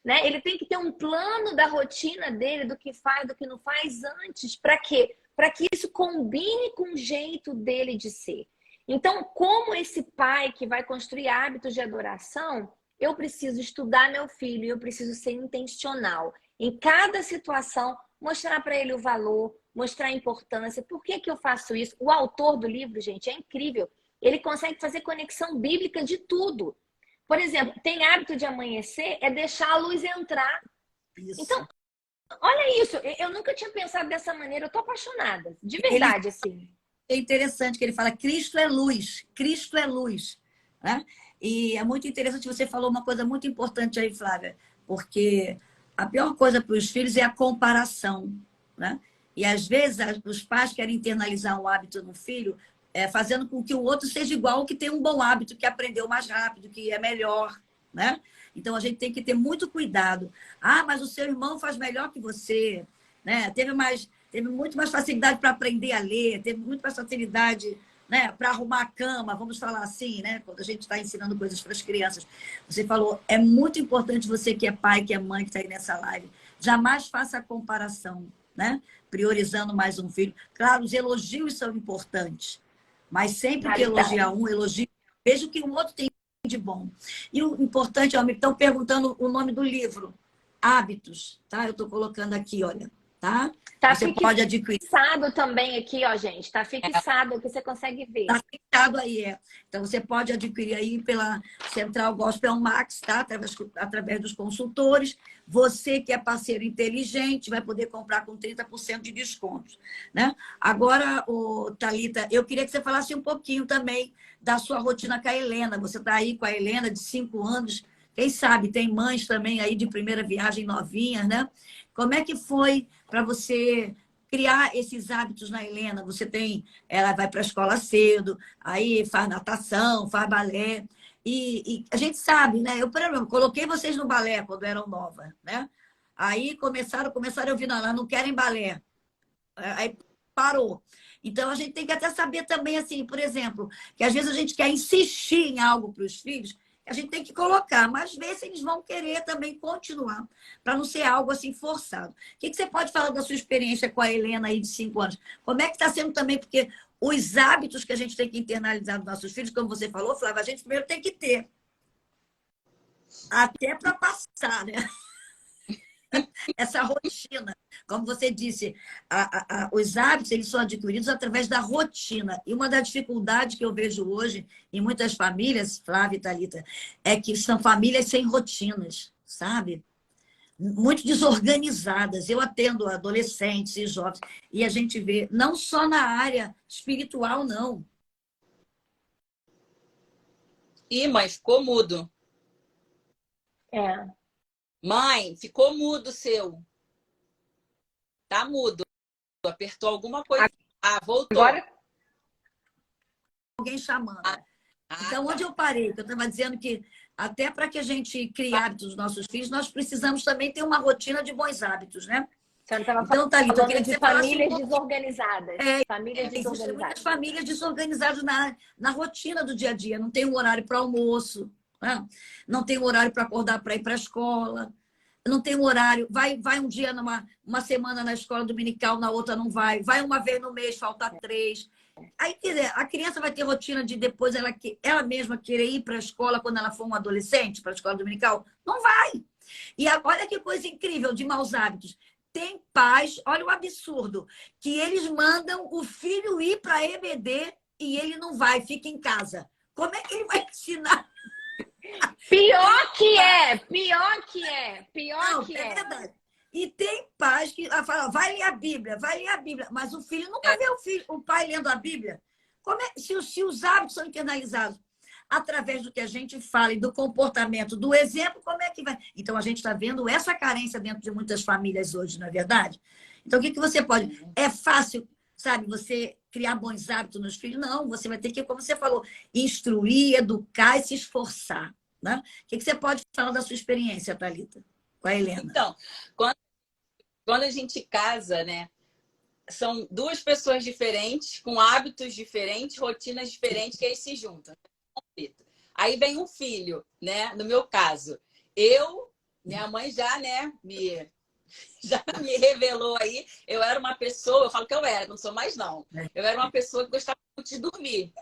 né? Ele tem que ter um plano da rotina dele, do que faz, do que não faz antes. Para quê? Para que isso combine com o jeito dele de ser. Então, como esse pai que vai construir hábitos de adoração, eu preciso estudar meu filho, eu preciso ser intencional. Em cada situação, mostrar para ele o valor, mostrar a importância. Por que eu faço isso? O autor do livro, gente, é incrível. Ele consegue fazer conexão bíblica de tudo. Por exemplo, tem hábito de amanhecer, é deixar a luz entrar. Isso. Então, olha isso. Eu nunca tinha pensado dessa maneira. Eu tô apaixonada. De verdade, assim. É interessante que ele fala, Cristo é luz. Cristo é luz. Né? E é muito interessante, você falou uma coisa muito importante aí, Flávia, porque a pior coisa para os filhos é a comparação. Né? E às vezes os pais querem internalizar um hábito no filho, fazendo com que o outro seja igual ao que tem um bom hábito, que aprendeu mais rápido, que é melhor, né? Então, a gente tem que ter muito cuidado. Ah, mas o seu irmão faz melhor que você, né? Teve muito mais facilidade para aprender a ler, teve muito mais facilidade, né, para arrumar a cama, vamos falar assim, né? Quando a gente está ensinando coisas para as crianças. Você falou, é muito importante você que é pai, que é mãe, que está aí nessa live, jamais faça a comparação, né? Priorizando mais um filho. Claro, os elogios são importantes, mas sempre que elogiar um, elogio, veja o que o outro tem de bom. E o importante, ó, me estão perguntando o nome do livro, Hábitos, tá? Eu estou colocando aqui, olha, tá? Tá, você pode adquirir. Fixado também aqui, ó, gente. Tá fixado aqui, você consegue ver. Tá fixado aí, Então, você pode adquirir aí pela Central Gospel Max, tá? Através dos consultores. Você que é parceiro inteligente vai poder comprar com 30% de desconto, né? Agora, Thalita, eu queria que você falasse um pouquinho também da sua rotina com a Helena. Você está aí com a Helena de 5 anos, Quem sabe tem mães também aí de primeira viagem novinhas, né? Como é que foi para você criar esses hábitos na Helena? Ela vai para a escola cedo, aí faz natação, faz balé. E a gente sabe, né? Eu, por exemplo, coloquei vocês no balé quando eram novas, né? Aí começaram a ouvir, não, elas não querem balé. Aí parou. Então, a gente tem que até saber também, assim, por exemplo, que às vezes a gente quer insistir em algo para os filhos, a gente tem que colocar, mas ver se eles vão querer também continuar, para não ser algo assim forçado. O que você pode falar da sua experiência com a Helena aí de 5 anos? Como é que está sendo também? Porque os hábitos que a gente tem que internalizar nos nossos filhos, como você falou, Flávia, a gente primeiro tem que ter. Até para passar, né? Essa rotina. Como você disse, os hábitos eles são adquiridos através da rotina. E uma das dificuldades que eu vejo hoje em muitas famílias, Flávia e Thalita, é que são famílias sem rotinas, sabe? Muito desorganizadas. Eu atendo adolescentes e jovens, e a gente vê, não só na área espiritual, não. Ih, mãe, ficou mudo. É. Mãe, ficou mudo o seu. Tá mudo. Apertou alguma coisa. Ah, voltou. Agora, Alguém chamando. Então, Tá. onde eu parei? Eu estava dizendo que até para que a gente crie hábitos dos nossos filhos, nós precisamos também ter uma rotina de bons hábitos, né? você não estava Então, Thalita, eu queria falando que de você falasse um famílias pouco. desorganizadas. Famílias Existem muitas desorganizadas. famílias desorganizadas na rotina do dia a dia. Não tem um horário para almoço, né? Não tem um horário para acordar para ir para a escola. Não tem um horário. Vai um dia uma semana na escola dominical, na outra não vai. Vai uma vez no mês, falta 3. Aí, quer dizer, a criança vai ter rotina de depois ela mesma querer ir para a escola quando ela for um adolescente, para a escola dominical? Não vai. E olha que coisa incrível de maus hábitos. Tem pais, olha o absurdo, que eles mandam o filho ir para a EBD e ele não vai, fica em casa. Como é que ele vai ensinar? Pior que é! Pior que é! Pior Não, que é é! verdade. E tem pais que falam, vai ler a Bíblia, vai ler a Bíblia. Mas o filho nunca vê o pai lendo a Bíblia. Se os hábitos são internalizados através do que a gente fala e do comportamento, do exemplo, como é que vai? Então, a gente está vendo essa carência dentro de muitas famílias hoje, não é verdade? Então, o que você pode... É fácil, sabe, você criar bons hábitos nos filhos? Não, você vai ter que, como você falou, instruir, educar e se esforçar. Né? O que você pode falar da sua experiência, Thalita, com a Helena? Então, quando a gente casa, né? São duas pessoas diferentes, com hábitos diferentes, rotinas diferentes, que aí se juntam. Aí vem um filho, né? No meu caso, minha mãe já, né, já me revelou aí. Eu era uma pessoa, eu falo que eu era, não sou mais não. Eu era uma pessoa que gostava muito de dormir.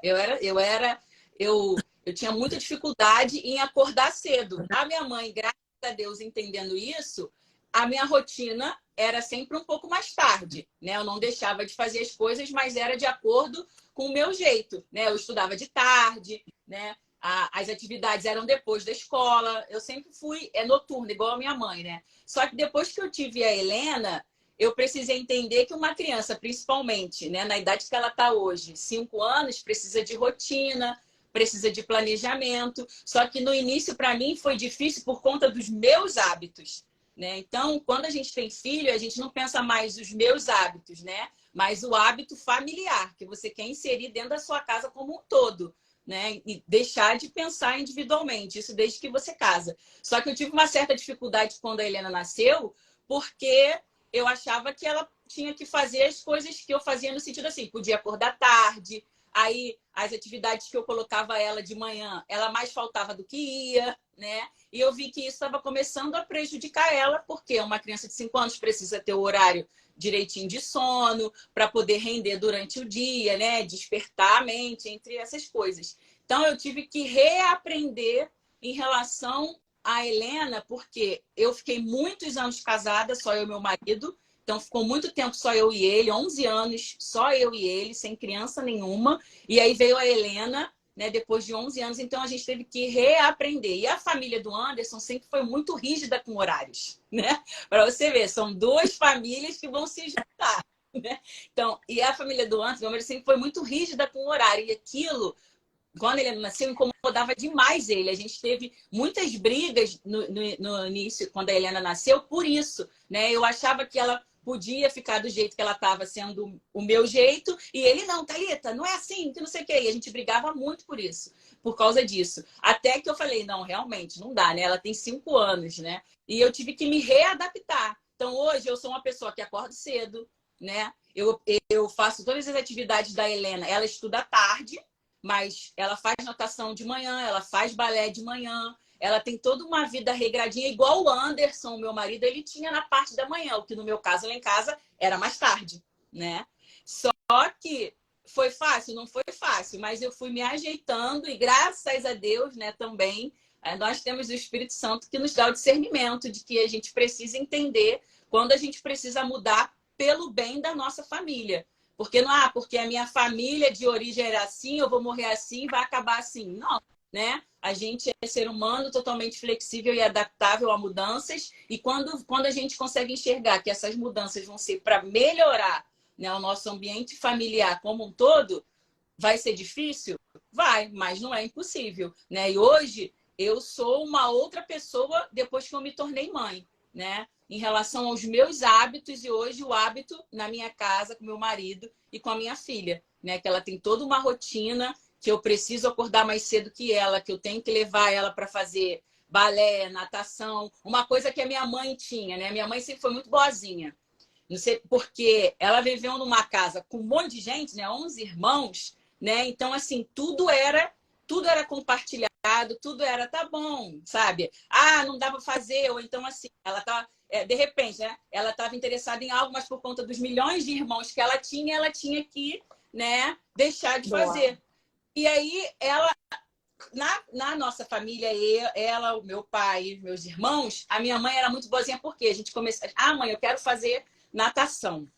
Eu tinha muita dificuldade em acordar cedo. A minha mãe, graças a Deus, entendendo isso, a minha rotina era sempre um pouco mais tarde, né? Eu não deixava de fazer as coisas, mas era de acordo com o meu jeito, né? Eu estudava de tarde, né? As atividades eram depois da escola. Eu sempre fui noturna, igual a minha mãe, né? Só que depois que eu tive a Helena, eu precisei entender que uma criança, principalmente, né, na idade que ela está hoje, 5 anos, precisa de rotina, precisa de planejamento. Só que no início, para mim, foi difícil por conta dos meus hábitos, né? Então, quando a gente tem filho, a gente não pensa mais os meus hábitos, né? Mas o hábito familiar, que você quer inserir dentro da sua casa como um todo, né? E deixar de pensar individualmente, isso desde que você casa. Só que eu tive uma certa dificuldade quando a Helena nasceu, porque eu achava que ela tinha que fazer as coisas que eu fazia no sentido assim, podia acordar tarde, aí as atividades que eu colocava ela de manhã, ela mais faltava do que ia, né? E eu vi que isso estava começando a prejudicar ela, porque uma criança de 5 anos precisa ter o horário direitinho de sono para poder render durante o dia, né? Despertar a mente, entre essas coisas. Então, eu tive que reaprender em relação à Helena, porque eu fiquei muitos anos casada, só eu e meu marido. Então, ficou muito tempo só eu e ele, 11 anos, só eu e ele, sem criança nenhuma. E aí veio a Helena, né, depois de 11 anos, então a gente teve que reaprender. E a família do Anderson sempre foi muito rígida com horários, né? Para você ver, são duas famílias que vão se juntar, né? Então, e a família do Anderson sempre foi muito rígida com o horário. E aquilo quando ele nasceu, incomodava demais ele. A gente teve muitas brigas no início, quando a Helena nasceu, por isso, né? Eu achava que ela podia ficar do jeito que ela estava sendo o meu jeito, e ele, não, Thalita, não é assim, que não sei o quê. E a gente brigava muito por isso, por causa disso. Até que eu falei, não, realmente, não dá, né? Ela tem 5 anos, né? E eu tive que me readaptar. Então, hoje, eu sou uma pessoa que acorda cedo, né? Eu faço todas as atividades da Helena. Ela estuda à tarde, mas ela faz natação de manhã, ela faz balé de manhã, ela tem toda uma vida regradinha, igual o Anderson, meu marido, ele tinha na parte da manhã, o que no meu caso, lá em casa, era mais tarde, né? Só que foi fácil? Não foi fácil, mas eu fui me ajeitando e graças a Deus, né, também, nós temos o Espírito Santo que nos dá o discernimento de que a gente precisa entender quando a gente precisa mudar pelo bem da nossa família. Porque não, porque a minha família de origem era assim, eu vou morrer assim, vai acabar assim. Não, né? A gente é ser humano totalmente flexível e adaptável a mudanças. E quando a gente consegue enxergar que essas mudanças vão ser para melhorar, né, o nosso ambiente familiar como um todo, vai ser difícil? Vai, mas não é impossível, né? E hoje eu sou uma outra pessoa depois que eu me tornei mãe, né? Em relação aos meus hábitos, e hoje o hábito na minha casa, com meu marido e com a minha filha, né? Que ela tem toda uma rotina, que eu preciso acordar mais cedo que ela, que eu tenho que levar ela para fazer balé, natação, uma coisa que a minha mãe tinha, né? Minha mãe sempre foi muito boazinha. Não sei, porque ela viveu numa casa com um monte de gente, né? 11 irmãos, né? Então, assim, tudo era compartilhado, tudo era, tá bom, sabe? Ah, não dá para fazer, ou então, assim, ela tá, de repente, né? Ela estava interessada em algo, mas por conta dos milhões de irmãos que ela tinha que, né, deixar de fazer. E aí, ela, na nossa família, ela, o meu pai, os meus irmãos, a minha mãe era muito boazinha, porque a gente começou, mãe, eu quero fazer natação.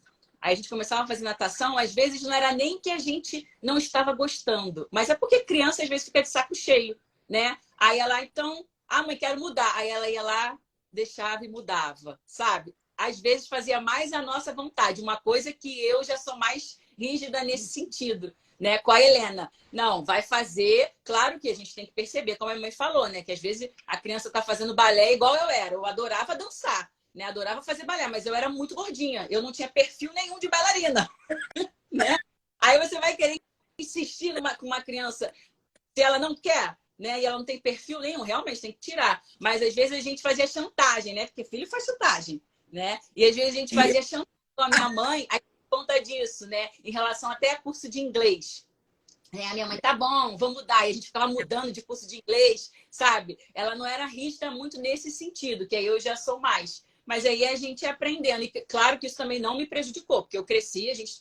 Aí a gente começava a fazer natação, às vezes não era nem que a gente não estava gostando, mas é porque criança às vezes fica de saco cheio, né? Aí ela, então, mãe, quero mudar. Aí ela ia lá, deixava e mudava, sabe? Às vezes fazia mais a nossa vontade, uma coisa que eu já sou mais rígida nesse sentido, né? Com a Helena. Não, vai fazer. Claro que a gente tem que perceber, como a minha mãe falou, né? Que às vezes a criança tá fazendo balé igual eu era. Eu adorava dançar, né? Adorava fazer balé, mas eu era muito gordinha. Eu não tinha perfil nenhum de bailarina, né? Aí você vai querer insistir com uma criança se ela não quer, né? E ela não tem perfil nenhum, realmente tem que tirar. Mas às vezes a gente fazia chantagem, né? Porque filho faz chantagem, né? E às vezes a gente fazia chantagem com a minha mãe, aí por conta disso, né? Em relação até a curso de inglês. A minha mãe, tá bom, vamos mudar. E a gente ficava mudando de curso de inglês, sabe? Ela não era rígida muito nesse sentido, que aí eu já sou mais. Mas aí a gente ia aprendendo. E claro que isso também não me prejudicou, porque eu cresci, a gente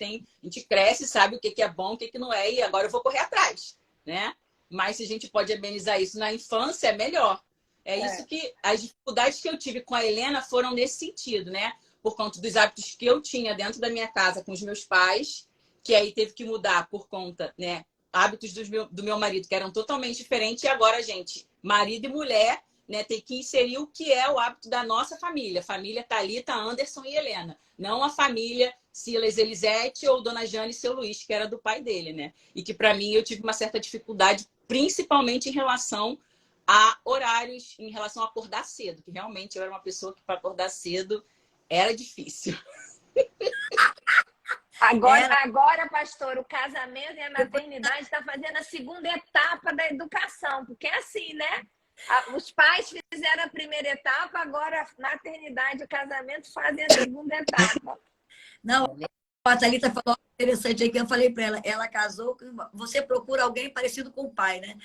cresce, sabe o que é bom, o que não é, e agora eu vou correr atrás, né? Mas se a gente pode amenizar isso na infância, é melhor. Isso que as dificuldades que eu tive com a Helena foram nesse sentido, né? Por conta dos hábitos que eu tinha dentro da minha casa com os meus pais, que aí teve que mudar por conta, né? Hábitos do meu marido, que eram totalmente diferentes, e agora, gente, marido e mulher, né, tem que inserir o que é o hábito da nossa família. Família Thalita, Anderson e Helena. Não a família Silas, Elisete ou Dona Jane e seu Luiz, que era do pai dele, né? E que, para mim, eu tive uma certa dificuldade, principalmente em relação a horários, em relação a acordar cedo, que realmente eu era uma pessoa que, para acordar cedo, era difícil. Agora, pastor, o casamento e a maternidade está fazendo a segunda etapa da educação, porque é assim, né? Os pais fizeram a primeira etapa, agora a maternidade e o casamento fazem a segunda etapa. Não, a Thalita falou algo interessante aí que eu falei para ela. Ela casou, você procura alguém parecido com o pai, né?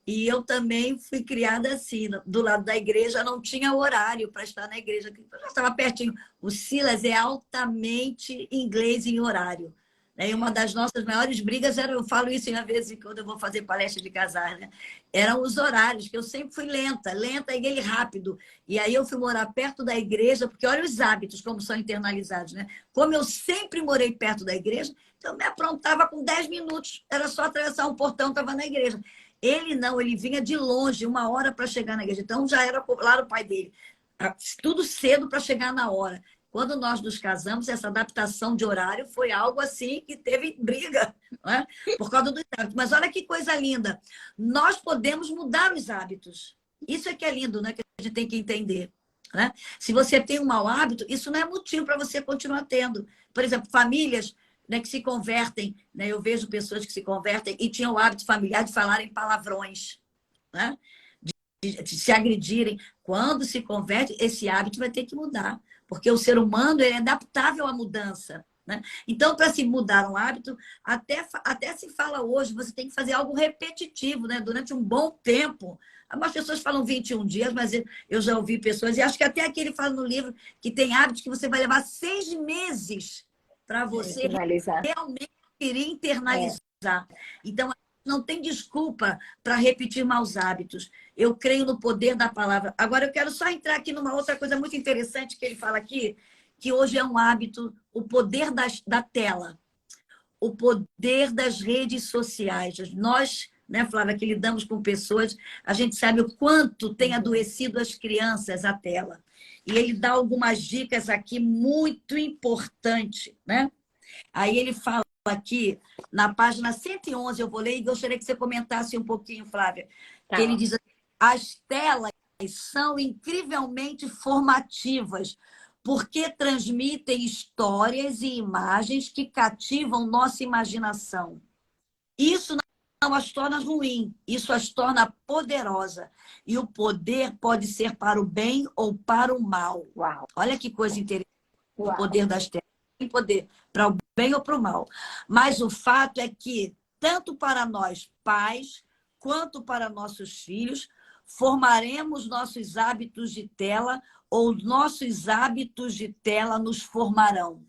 E eu também fui criada assim, do lado da igreja, não tinha horário para estar na igreja, eu já estava pertinho. O Silas é altamente inglês em horário. E uma das nossas maiores brigas era, eu falo isso às vezes quando eu vou fazer palestra de casais, né? Eram os horários, que eu sempre fui lenta e ele rápido. E aí eu fui morar perto da igreja, porque olha os hábitos como são internalizados, né? Como eu sempre morei perto da igreja, então eu me aprontava com 10 minutos, era só atravessar um portão, estava na igreja. Ele não, ele vinha de longe, 1 hora para chegar na igreja. Então já era lá o pai dele. Tudo cedo para chegar na hora. Quando nós nos casamos, essa adaptação de horário foi algo assim que teve briga, não é? Por causa dos hábitos. Mas olha que coisa linda. Nós podemos mudar os hábitos. Isso é que é lindo, né? Que a gente tem que entender. Né? Se você tem um mau hábito, isso não é motivo para você continuar tendo. Por exemplo, famílias, né, que se convertem, né? Eu vejo pessoas que se convertem e tinham o hábito familiar de falarem palavrões, né? De se agredirem. Quando se converte, esse hábito vai ter que mudar, porque o ser humano é adaptável à mudança. Né? Então, para se mudar um hábito, até se fala hoje, você tem que fazer algo repetitivo, né? Durante um bom tempo. Algumas pessoas falam 21 dias, mas eu já ouvi pessoas, e acho que até aqui ele fala no livro que tem hábitos que você vai levar 6 meses para você realmente querer internalizar. Então, não tem desculpa para repetir maus hábitos. Eu creio no poder da palavra. Agora, eu quero só entrar aqui numa outra coisa muito interessante que ele fala aqui, que hoje é um hábito, o poder da tela, o poder das redes sociais. Nós, né, Flávia, que lidamos com pessoas, a gente sabe o quanto tem adoecido as crianças a tela. E ele dá algumas dicas aqui muito importantes, né? Aí ele fala aqui, na página 111, eu vou ler e gostaria que você comentasse um pouquinho, Flávia. Tá. Que ele diz assim, as telas são incrivelmente formativas, porque transmitem histórias e imagens que cativam nossa imaginação. Isso não as torna ruim, isso as torna poderosa. E o poder pode ser para o bem ou para o mal. Uau. Olha que coisa interessante. Uau. O poder das telas tem poder para o bem ou para o mal. Mas o fato é que, tanto para nós pais, quanto para nossos filhos, formaremos nossos hábitos de tela ou nossos hábitos de tela nos formarão.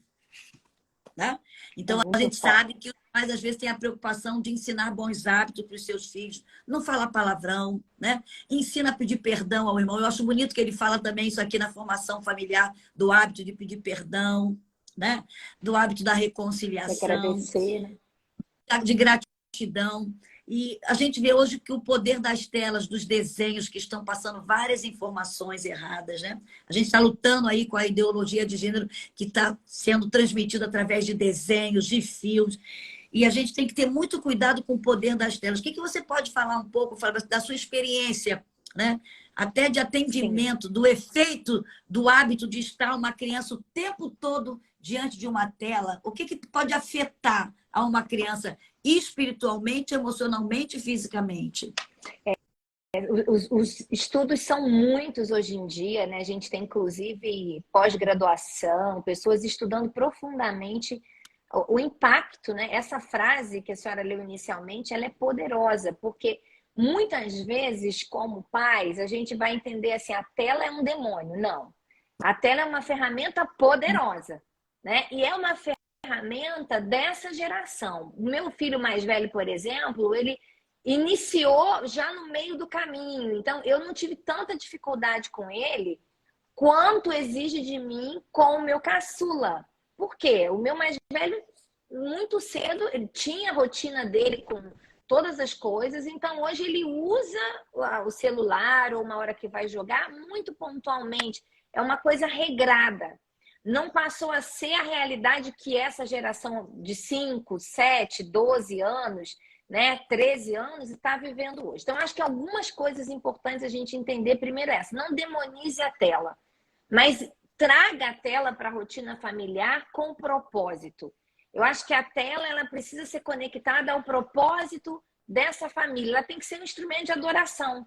Né? Então, a gente sabe que os pais, às vezes, têm a preocupação de ensinar bons hábitos para os seus filhos, não falar palavrão, né? Ensina a pedir perdão ao irmão. Eu acho bonito que ele fala também isso aqui na formação familiar, do hábito de pedir perdão, né? Do hábito da reconciliação, agradecer, né? De gratidão. E a gente vê hoje que o poder das telas, dos desenhos que estão passando várias informações erradas, né? A gente está lutando aí com a ideologia de gênero que está sendo transmitida através de desenhos, de filmes. E a gente tem que ter muito cuidado com o poder das telas. O que você pode falar um pouco, Flávia, da sua experiência, né? Até de atendimento, do efeito do hábito de estar uma criança o tempo todo diante de uma tela? O que pode afetar a uma criança espiritualmente, emocionalmente e fisicamente? Os estudos são muitos hoje em dia, né? A gente tem, inclusive, pós-graduação, pessoas estudando profundamente o impacto, né? Essa frase que a senhora leu inicialmente, ela é poderosa, porque muitas vezes, como pais, a gente vai entender assim, a tela é um demônio. Não. A tela é uma ferramenta poderosa, né? E é uma ferramenta dessa geração. O meu filho mais velho, por exemplo, ele iniciou já no meio do caminho. Então, eu não tive tanta dificuldade com ele quanto exige de mim com o meu caçula. Por quê? O meu mais velho, muito cedo, ele tinha a rotina dele com todas as coisas. Então, hoje ele usa o celular ou uma hora que vai jogar muito pontualmente. É uma coisa regrada. Não passou a ser a realidade que essa geração de 5, 7, 12 anos, né, 13 anos está vivendo hoje. Então, acho que algumas coisas importantes a gente entender. Primeiro essa, não demonize a tela, mas traga a tela para a rotina familiar com propósito. Eu acho que a tela ela precisa ser conectada ao propósito dessa família. Ela tem que ser um instrumento de adoração.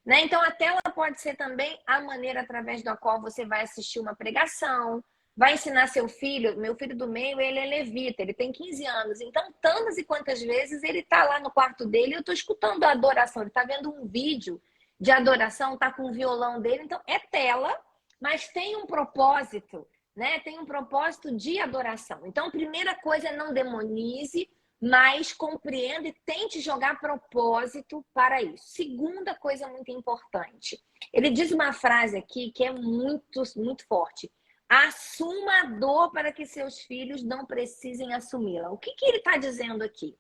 Né? Então, a tela pode ser também a maneira através da qual você vai assistir uma pregação, vai ensinar seu filho. Meu filho do meio, ele é levita, ele tem 15 anos. Então, tantas e quantas vezes ele está lá no quarto dele e eu estou escutando a adoração. Ele está vendo um vídeo de adoração, está com o violão dele. Então, é tela, mas tem um propósito, né? Tem um propósito de adoração. Então, a primeira coisa é não demonize, mas compreenda e tente jogar propósito para isso. Segunda coisa muito importante. Ele diz uma frase aqui que é muito, muito forte. Assuma a dor para que seus filhos não precisem assumi-la. O que ele está dizendo aqui?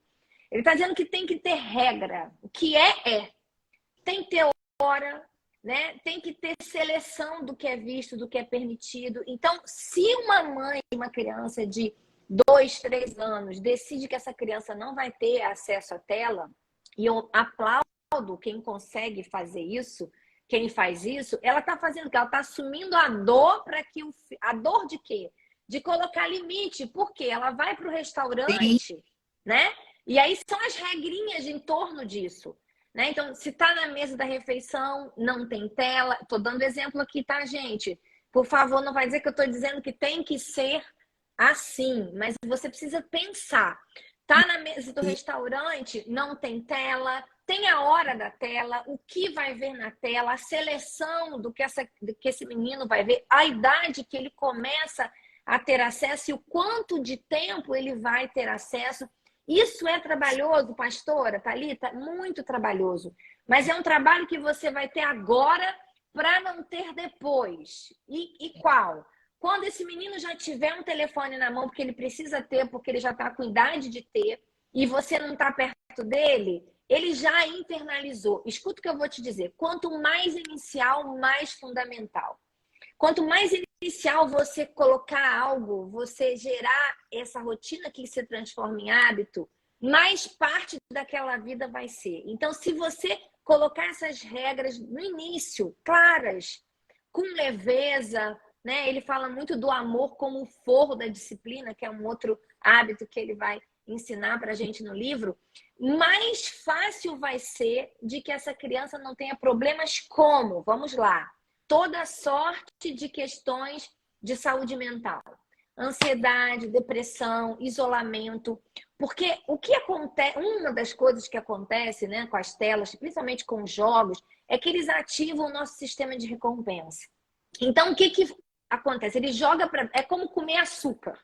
Ele está dizendo que tem que ter regra. O que é. Tem que ter hora, né? Tem que ter seleção do que é visto, do que é permitido. Então, se uma mãe de uma criança de 2, 3 anos decide que essa criança não vai ter acesso à tela, e eu aplaudo quem consegue fazer isso, quem faz isso, ela está fazendo o quê? Ela está assumindo a dor para que a dor de quê? De colocar limite, porque ela vai para o restaurante, né? E aí são as regrinhas em torno disso, né? Então, se está na mesa da refeição, não tem tela. Estou dando exemplo aqui, tá, gente? Por favor, não vai dizer que eu estou dizendo que tem que ser assim, mas você precisa pensar. Tá na mesa do restaurante, não tem tela, tem a hora da tela, o que vai ver na tela, a seleção do que esse menino vai ver, a idade que ele começa a ter acesso e o quanto de tempo ele vai ter acesso. Isso é trabalhoso, pastora Thalita? Muito trabalhoso. Mas é um trabalho que você vai ter agora para não ter depois. E qual? Quando esse menino já tiver um telefone na mão, porque ele precisa ter, porque ele já está com idade de ter, e você não está perto dele, ele já internalizou. Escuta o que eu vou te dizer. Quanto mais inicial, mais fundamental. Quanto mais inicial você colocar algo, você gerar essa rotina que se transforma em hábito, mais parte daquela vida vai ser. Então, se você colocar essas regras no início, claras, com leveza, né? Ele fala muito do amor como o forro da disciplina, que é um outro hábito que ele vai ensinar para a gente no livro, mais fácil vai ser de que essa criança não tenha problemas como, vamos lá, toda sorte de questões de saúde mental. Ansiedade, depressão, isolamento. Porque o que acontece, uma das coisas que acontece, né, com as telas, principalmente com os jogos, é que eles ativam o nosso sistema de recompensa. Então, o que acontece? Ele joga para. É como comer açúcar.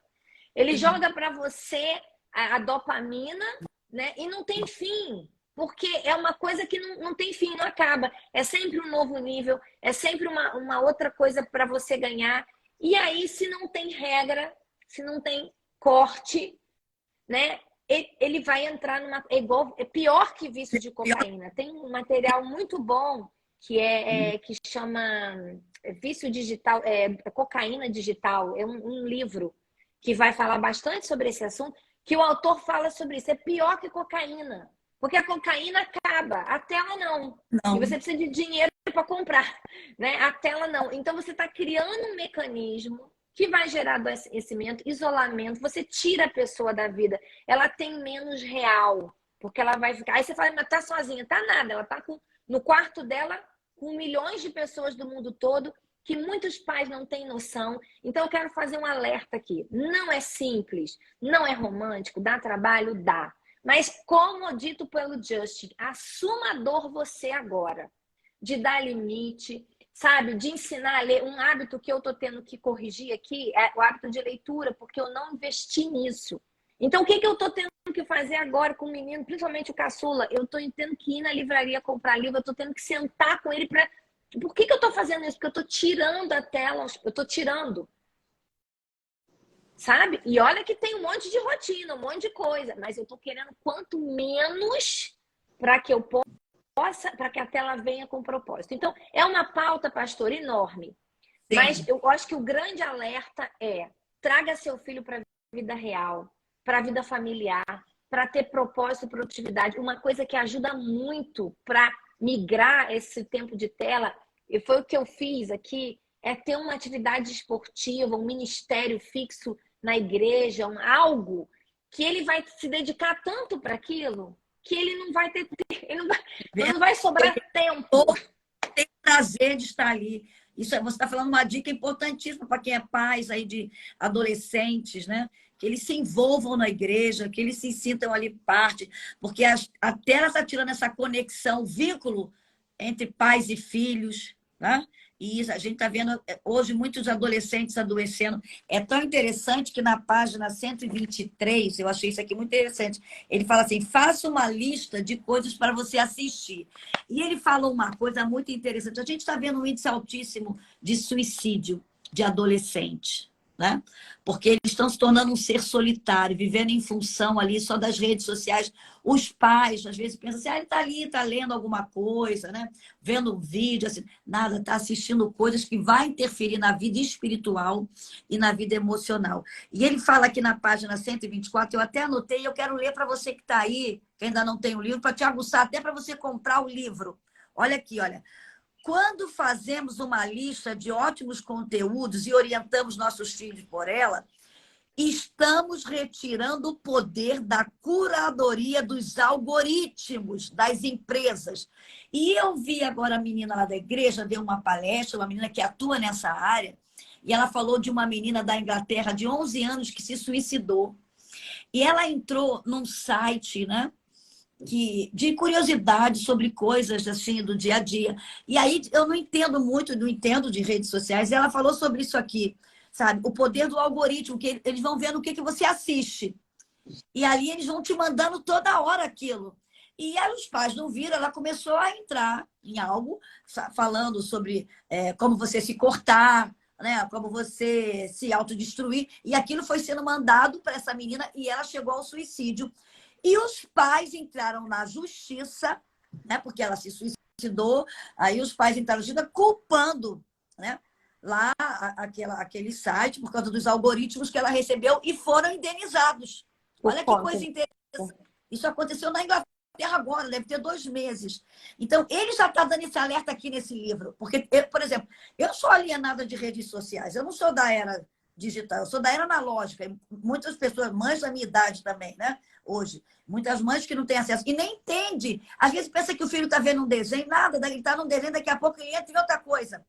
Ele joga para você a dopamina, né? E não tem fim. Porque é uma coisa que não tem fim, não acaba. É sempre um novo nível, é sempre uma outra coisa para você ganhar. E aí, se não tem regra, se não tem corte, né? Ele vai entrar numa. É pior que vício de cocaína. Tem um material muito bom que chama Vício Digital, Cocaína Digital. É um livro que vai falar bastante sobre esse assunto, que o autor fala sobre isso. É pior que cocaína. Porque a cocaína acaba, a tela não. E você precisa de dinheiro para comprar, né? A tela não. Então você está criando um mecanismo que vai gerar adoecimento, isolamento. Você tira a pessoa da vida. Ela tem menos real, porque ela vai ficar. Aí você fala, mas tá sozinha? Tá nada. Ela tá no quarto dela com milhões de pessoas do mundo todo que muitos pais não têm noção. Então eu quero fazer um alerta aqui. Não é simples, não é romântico, dá trabalho, dá. Mas, como dito pelo Justin, assuma a dor você agora. De dar limite, sabe? De ensinar a ler. Um hábito que eu estou tendo que corrigir aqui é o hábito de leitura, porque eu não investi nisso. Então, o que eu estou tendo que fazer agora com o menino, principalmente o caçula? Eu estou tendo que ir na livraria comprar livro, eu estou tendo que sentar com ele para... Por que eu estou fazendo isso? Porque eu estou tirando a tela, eu estou tirando. Sabe? E olha que tem um monte de rotina, um monte de coisa, mas eu tô querendo quanto menos para que eu possa, para que a tela venha com propósito. Então, é uma pauta, pastor, enorme. Sim. Mas eu acho que o grande alerta é: traga seu filho para a vida real, para a vida familiar, para ter propósito e produtividade. Uma coisa que ajuda muito para migrar esse tempo de tela, e foi o que eu fiz aqui, é ter uma atividade esportiva, um ministério fixo na igreja, algo que ele vai se dedicar tanto para aquilo que ele não vai ter, não vai sobrar tempo. Tem prazer de estar ali. Isso, você está falando uma dica importantíssima para quem é pais aí de adolescentes, né? Que eles se envolvam na igreja, que eles se sintam ali parte, porque a tela está tirando essa conexão, vínculo entre pais e filhos, né? E isso, a gente está vendo hoje muitos adolescentes adoecendo. É tão interessante que na página 123, eu achei isso aqui muito interessante, ele fala assim, faça uma lista de coisas para você assistir. E ele falou uma coisa muito interessante. A gente está vendo um índice altíssimo de suicídio de adolescente, né? Porque eles estão se tornando um ser solitário, vivendo em função ali só das redes sociais. Os pais, às vezes, pensam assim, ele está ali, está lendo alguma coisa, né? Vendo um vídeo, assim, nada, está assistindo coisas que vai interferir na vida espiritual e na vida emocional. E ele fala aqui na página 124, eu até anotei, eu quero ler para você que está aí, que ainda não tem o livro, para te aguçar, até para você comprar o livro. Olha aqui, olha. Quando fazemos uma lista de ótimos conteúdos e orientamos nossos filhos por ela, estamos retirando o poder da curadoria dos algoritmos das empresas. E eu vi agora a menina lá da igreja, deu uma palestra, uma menina que atua nessa área, e ela falou de uma menina da Inglaterra de 11 anos que se suicidou. E ela entrou num site, né? De curiosidade sobre coisas assim do dia a dia. E aí eu não entendo muito, não entendo de redes sociais. E ela falou sobre isso aqui, sabe? O poder do algoritmo, que eles vão vendo o que você assiste. E ali eles vão te mandando toda hora aquilo. E aí os pais não viram, ela começou a entrar em algo, falando sobre como você se cortar, né? Como você se autodestruir. E aquilo foi sendo mandado para essa menina e ela chegou ao suicídio. E os pais entraram na justiça, né? Porque ela se suicidou, aí os pais entraram na justiça culpando, né? Lá aquele site por causa dos algoritmos que ela recebeu e foram indenizados. Olha que coisa interessante. Isso aconteceu na Inglaterra agora, deve ter 2 meses. Então, ele já está dando esse alerta aqui nesse livro. Porque, por exemplo, eu sou alienada de redes sociais, eu não sou da era digital, eu sou da era analógica. Muitas pessoas, mães da minha idade também, né? Hoje. Muitas mães que não têm acesso e nem entendem. Às vezes pensa que o filho está vendo um desenho, nada, ele está num desenho, daqui a pouco ele entra em outra coisa.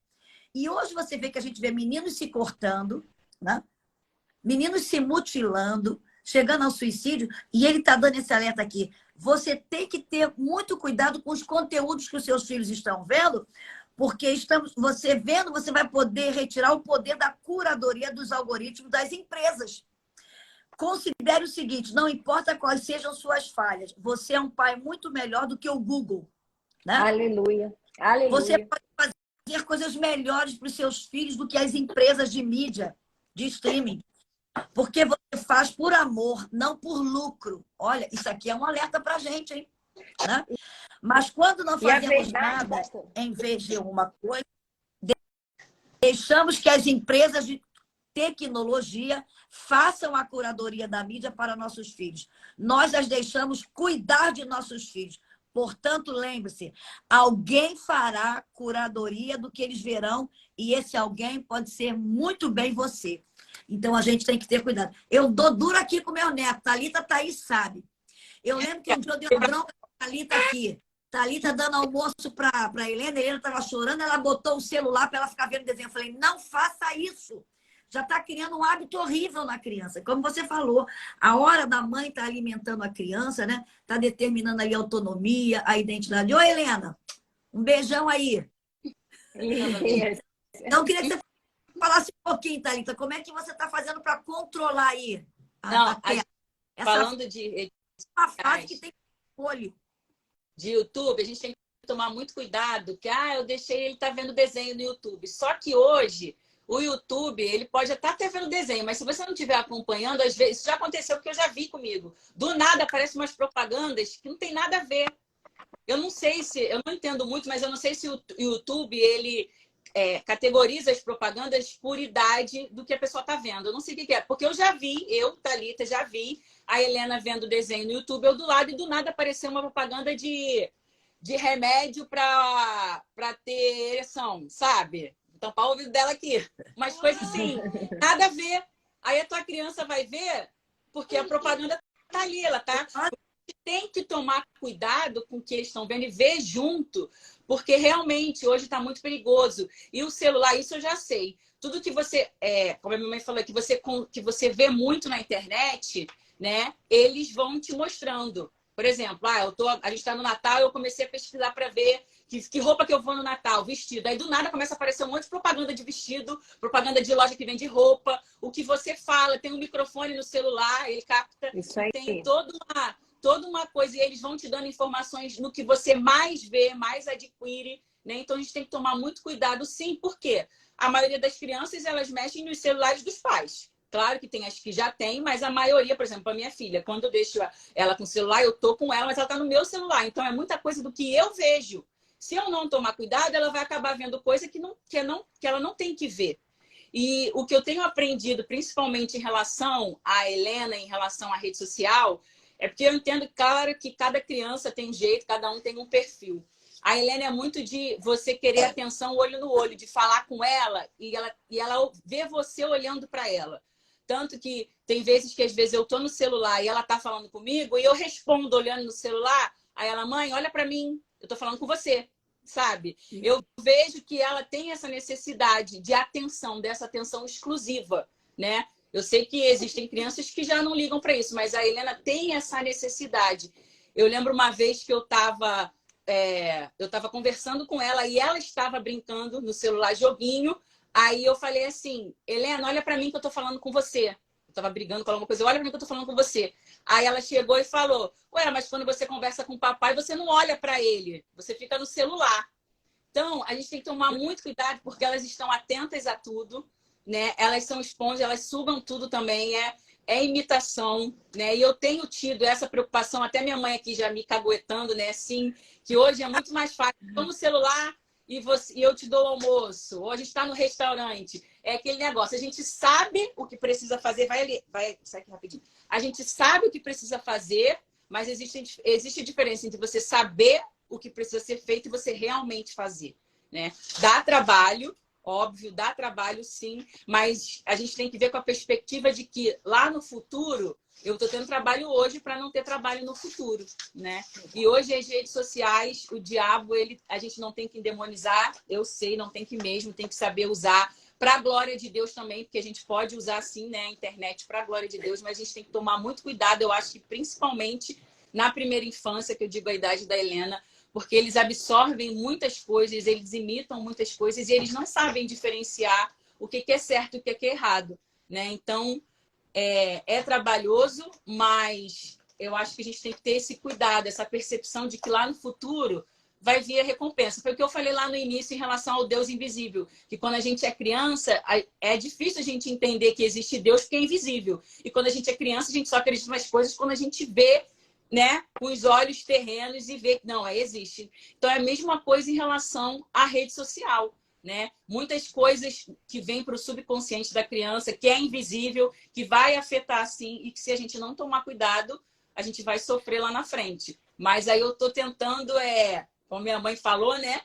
E hoje você vê que a gente vê meninos se cortando, né? Meninos se mutilando, chegando ao suicídio, e ele está dando esse alerta aqui. Você tem que ter muito cuidado com os conteúdos que os seus filhos estão vendo, porque você vendo, você vai poder retirar o poder da curadoria dos algoritmos das empresas. Considere o seguinte, não importa quais sejam suas falhas, você é um pai muito melhor do que o Google. Né? Aleluia. Aleluia. Você pode fazer coisas melhores para os seus filhos do que as empresas de mídia, de streaming. Porque você faz por amor, não por lucro. Olha, isso aqui é um alerta para a gente, hein? Né? Mas quando não fazemos nada, em vez de uma coisa, deixamos que as empresas de tecnologia façam a curadoria da mídia para nossos filhos. Nós as deixamos cuidar de nossos filhos. Portanto, lembre-se, alguém fará curadoria do que eles verão e esse alguém pode ser muito bem você. Então, a gente tem que ter cuidado. Eu dou duro aqui com meu neto. Thalita tá aí, sabe. Eu lembro que um dia eu dei uma bronca com a Thalita aqui. Thalita dando almoço para a Helena estava chorando, ela botou o celular para ela ficar vendo desenho. Eu falei, não faça isso. Já está criando um hábito horrível na criança. Como você falou, a hora da mãe está alimentando a criança, né? Está determinando ali a autonomia, a identidade. Ô, Helena, um beijão aí. Então, eu queria que você falasse um pouquinho, Thalita, como é que você está fazendo para controlar aí a tela? Falando de uma fase que tem olho. De YouTube, a gente tem que tomar muito cuidado, que eu deixei ele tá vendo desenho no YouTube. Só que hoje o YouTube, ele pode até estar vendo desenho, mas se você não estiver acompanhando, às vezes, isso já aconteceu porque eu já vi comigo. Do nada aparecem umas propagandas que não tem nada a ver. Eu não sei se, eu não entendo muito, mas eu não sei se o YouTube, ele categoriza as propagandas por idade do que a pessoa está vendo. Eu não sei o que é, porque eu já vi, Thalita, já vi a Helena vendo desenho no YouTube, eu do lado, e do nada apareceu uma propaganda de remédio para ter ereção, sabe? Tampar o ouvido dela aqui. Umas coisas assim, nada a ver. Aí a tua criança vai ver, porque a propaganda tá ali, ela tá... Tem que tomar cuidado com o que eles estão vendo e ver junto, porque realmente hoje está muito perigoso. E o celular, isso eu já sei. Tudo que você, como a minha mãe falou, que você vê muito na internet, né? Eles vão te mostrando. Por exemplo, a gente está no Natal, eu comecei a pesquisar para ver que roupa que eu vou no Natal, vestido. Aí do nada começa a aparecer um monte de propaganda de vestido, propaganda de loja que vende roupa. O que você fala, tem um microfone no celular, ele capta. Isso aí. Tem toda uma coisa, e eles vão te dando informações no que você mais vê, mais adquire. né? Então a gente tem que tomar muito cuidado, sim, porque a maioria das crianças, elas mexem nos celulares dos pais. Claro que tem as que já tem, mas a maioria, por exemplo, a minha filha, quando eu deixo ela com o celular, eu tô com ela, mas ela tá no meu celular. Então é muita coisa do que eu vejo. Se eu não tomar cuidado, ela vai acabar vendo coisa que ela não tem que ver. E o que eu tenho aprendido, principalmente em relação à Helena, em relação à rede social, é porque eu entendo, claro, que cada criança tem um jeito, cada um tem um perfil. A Helena é muito de você querer atenção olho no olho, de falar com ela e ela ver você olhando para ela. Tanto que tem vezes que às vezes eu tô no celular e ela tá falando comigo e eu respondo olhando no celular, aí ela, mãe, olha para mim, eu tô falando com você, sabe? Eu vejo que ela tem essa necessidade de atenção, dessa atenção exclusiva, né? Eu sei que existem crianças que já não ligam para isso, mas a Helena tem essa necessidade. Eu lembro uma vez que eu estava conversando com ela e ela estava brincando no celular joguinho. Aí eu falei assim, Helena, olha para mim que eu tô falando com você. Eu estava brigando com alguma coisa, olha para mim que eu tô falando com você. Aí ela chegou e falou, ué, mas quando você conversa com o papai, você não olha para ele, você fica no celular. Então, a gente tem que tomar muito cuidado porque elas estão atentas a tudo, né? Elas são esponjas, elas sugam tudo também, é imitação, né? E eu tenho tido essa preocupação, até minha mãe aqui já me caguetando, né? Assim, que hoje é muito mais fácil. Toma o celular e eu te dou o almoço. Ou a gente está no restaurante. É aquele negócio. A gente sabe o que precisa fazer. Sai aqui rapidinho. A gente sabe o que precisa fazer, mas existe diferença entre você saber o que precisa ser feito e você realmente fazer, né? Dá trabalho, óbvio, dá trabalho sim, mas a gente tem que ver com a perspectiva de que lá no futuro, eu estou tendo trabalho hoje para não ter trabalho no futuro, né? E hoje as redes sociais, o diabo, a gente não tem que demonizar, eu sei, não tem que mesmo, tem que saber usar para a glória de Deus também, porque a gente pode usar sim, né, a internet para a glória de Deus, mas a gente tem que tomar muito cuidado, eu acho que principalmente na primeira infância, que eu digo a idade da Helena, porque eles absorvem muitas coisas, eles imitam muitas coisas e eles não sabem diferenciar o que é certo e o que é errado, né? Então, é trabalhoso, mas eu acho que a gente tem que ter esse cuidado, essa percepção de que lá no futuro vai vir a recompensa. Foi o que eu falei lá no início em relação ao Deus invisível, que quando a gente é criança, é difícil a gente entender que existe Deus porque é invisível. E quando a gente é criança, a gente só acredita nas coisas quando a gente vê, né, com os olhos terrenos e ver que não, existe. Então é a mesma coisa em relação à rede social, né? Muitas coisas que vêm para o subconsciente da criança, que é invisível, que vai afetar sim, e que se a gente não tomar cuidado, a gente vai sofrer lá na frente. Mas aí eu tô tentando, como minha mãe falou, né?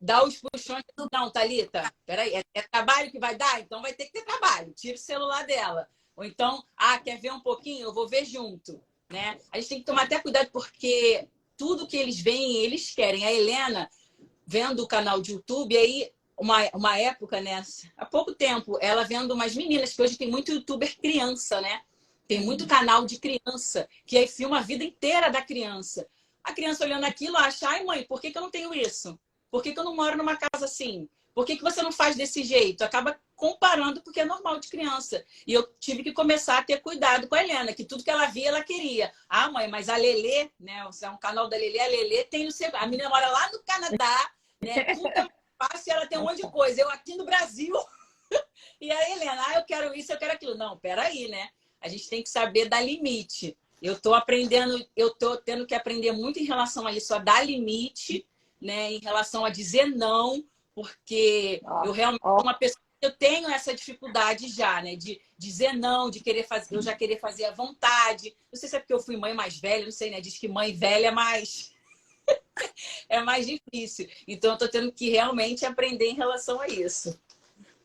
Dar os puxões. Não, Thalita, peraí, é trabalho que vai dar? Então vai ter que ter trabalho. Tira o celular dela. Ou então, quer ver um pouquinho? Eu vou ver junto. Né? A gente tem que tomar até cuidado porque tudo que eles veem, eles querem. A Helena, vendo o canal de YouTube, aí uma época, né? Há pouco tempo, ela vendo umas meninas, que hoje tem muito youtuber criança, né? Tem muito canal de criança, que aí filma a vida inteira da criança. A criança olhando aquilo acha, ai mãe, por que eu não tenho isso? Por que eu não moro numa casa assim? Por que você não faz desse jeito? Acaba comparando porque é normal de criança. E eu tive que começar a ter cuidado com a Helena, que tudo que ela via, ela queria. Mãe, mas a Lelê, né? É um canal da Lelê, a Lelê tem no seu... A menina mora lá no Canadá, né? Tudo é fácil, ela tem um monte de coisa. Eu aqui no Brasil. E a Helena, eu quero isso, eu quero aquilo. Não, peraí, né? A gente tem que saber dar limite. Eu tô tendo que aprender muito em relação a isso, a dar limite, né? Em relação a dizer não, porque eu realmente sou uma pessoa que eu tenho essa dificuldade já, né? De dizer não, de querer fazer, eu já querer fazer à vontade. Não sei se é porque eu fui mãe mais velha, não sei, né? Diz que mãe velha é mais é mais difícil. Então eu tô tendo que realmente aprender em relação a isso.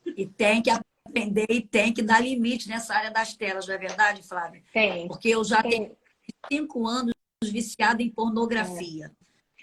E tem que aprender e tem que dar limite nessa área das telas, não é verdade, Flávia? Tem. Porque eu já tenho 5 anos viciada em pornografia.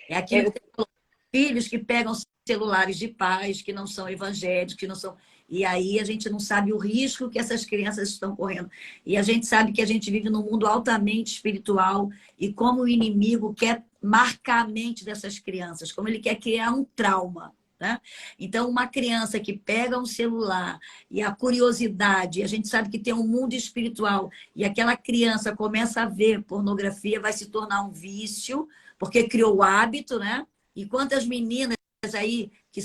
É aquilo que você falou, filhos que pegam celulares de pais que não são evangélicos, que não são... E aí a gente não sabe o risco que essas crianças estão correndo. E a gente sabe que a gente vive num mundo altamente espiritual e como o inimigo quer marcar a mente dessas crianças, como ele quer criar um trauma. Né? Então, uma criança que pega um celular e a curiosidade, a gente sabe que tem um mundo espiritual, e aquela criança começa a ver pornografia, vai se tornar um vício, porque criou o hábito, né? E quantas meninas aí que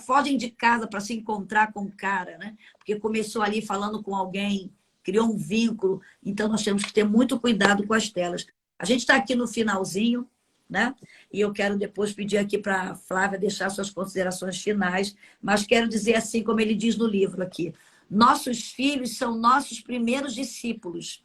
fogem de casa para se encontrar com o cara, né? Porque começou ali falando com alguém, criou um vínculo. Então, nós temos que ter muito cuidado com as telas. A gente está aqui no finalzinho, né? E eu quero depois pedir aqui para a Flávia deixar suas considerações finais, mas quero dizer assim, como ele diz no livro aqui, nossos filhos são nossos primeiros discípulos.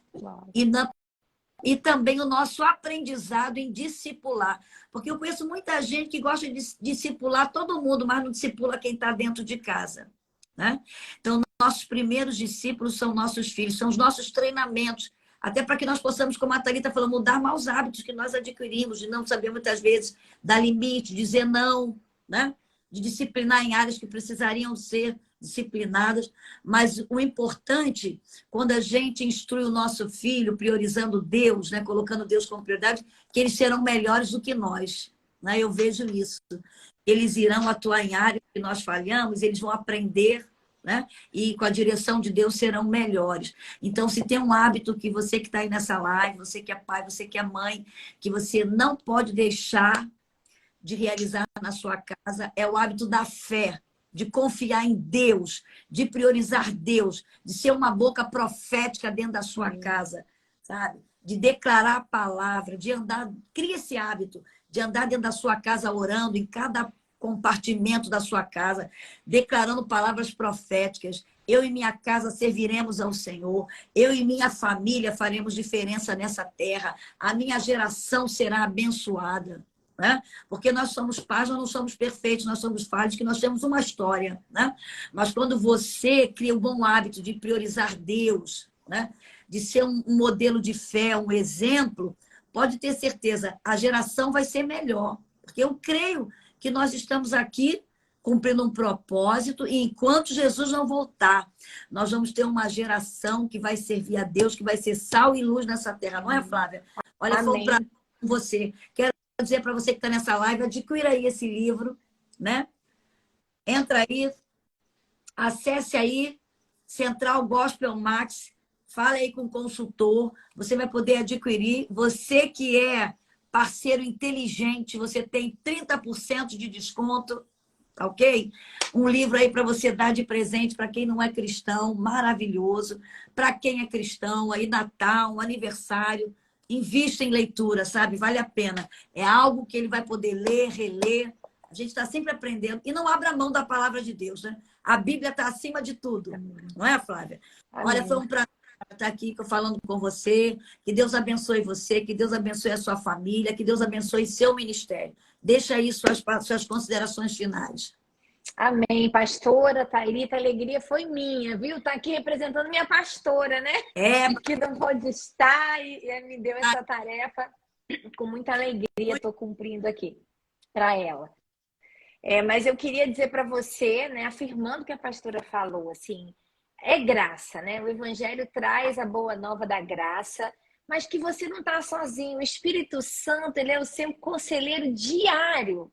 E também o nosso aprendizado em discipular. Porque eu conheço muita gente que gosta de discipular todo mundo, mas não discipula quem está dentro de casa, né? Então, nossos primeiros discípulos são nossos filhos, são os nossos treinamentos, até para que nós possamos, como a Thalita falou, mudar maus hábitos que nós adquirimos, de não saber muitas vezes dar limite, dizer não, né? De disciplinar em áreas que precisariam ser disciplinadas, mas o importante, quando a gente instrui o nosso filho, priorizando Deus, né, colocando Deus como prioridade, que eles serão melhores do que nós, né? Eu vejo isso. Eles irão atuar em áreas que nós falhamos, eles vão aprender, né? E com a direção de Deus serão melhores. Então, se tem um hábito que você que está aí nessa live, você que é pai, você que é mãe, que você não pode deixar de realizar na sua casa, é o hábito da fé, de confiar em Deus, de priorizar Deus, de ser uma boca profética dentro da sua casa, sabe? De declarar a palavra, de andar, cria esse hábito, de andar dentro da sua casa orando, em cada compartimento da sua casa, declarando palavras proféticas. Eu e minha casa serviremos ao Senhor, eu e minha família faremos diferença nessa terra, a minha geração será abençoada. Né? Porque nós somos pais, nós não somos perfeitos, nós somos falhos, que nós temos uma história. Né? Mas quando você cria o bom hábito de priorizar Deus, né? De ser um modelo de fé, um exemplo, pode ter certeza, a geração vai ser melhor. Porque eu creio que nós estamos aqui cumprindo um propósito e enquanto Jesus não voltar, nós vamos ter uma geração que vai servir a Deus, que vai ser sal e luz nessa terra. Não é, Flávia? Olha, foi um prazer com você. Quero dizer para você que está nessa live, adquira aí esse livro, né? Entra aí, acesse aí, Central Gospel Max, fala aí com o consultor, você vai poder adquirir. Você que é parceiro inteligente, você tem 30% de desconto, ok? Um livro aí para você dar de presente para quem não é cristão, maravilhoso. Para quem é cristão, aí Natal, aniversário, invista em leitura, sabe? Vale a pena. É algo que ele vai poder ler, reler. A gente está sempre aprendendo. E não abra mão da palavra de Deus, né? A Bíblia está acima de tudo. Não é, Flávia? Amém. Olha, foi um prazer estar aqui falando com você. Que Deus abençoe você, que Deus abençoe a sua família, que Deus abençoe seu ministério. Deixa aí suas considerações finais. Amém, pastora Thalita, a alegria foi minha, viu? Tá aqui representando minha pastora, né? Que não pode estar e me deu essa tarefa com muita alegria, estou cumprindo aqui para ela. Mas eu queria dizer para você, né, afirmando o que a pastora falou, assim, é graça, né? O Evangelho traz a boa nova da graça, mas que você não está sozinho. O Espírito Santo, ele é o seu conselheiro diário.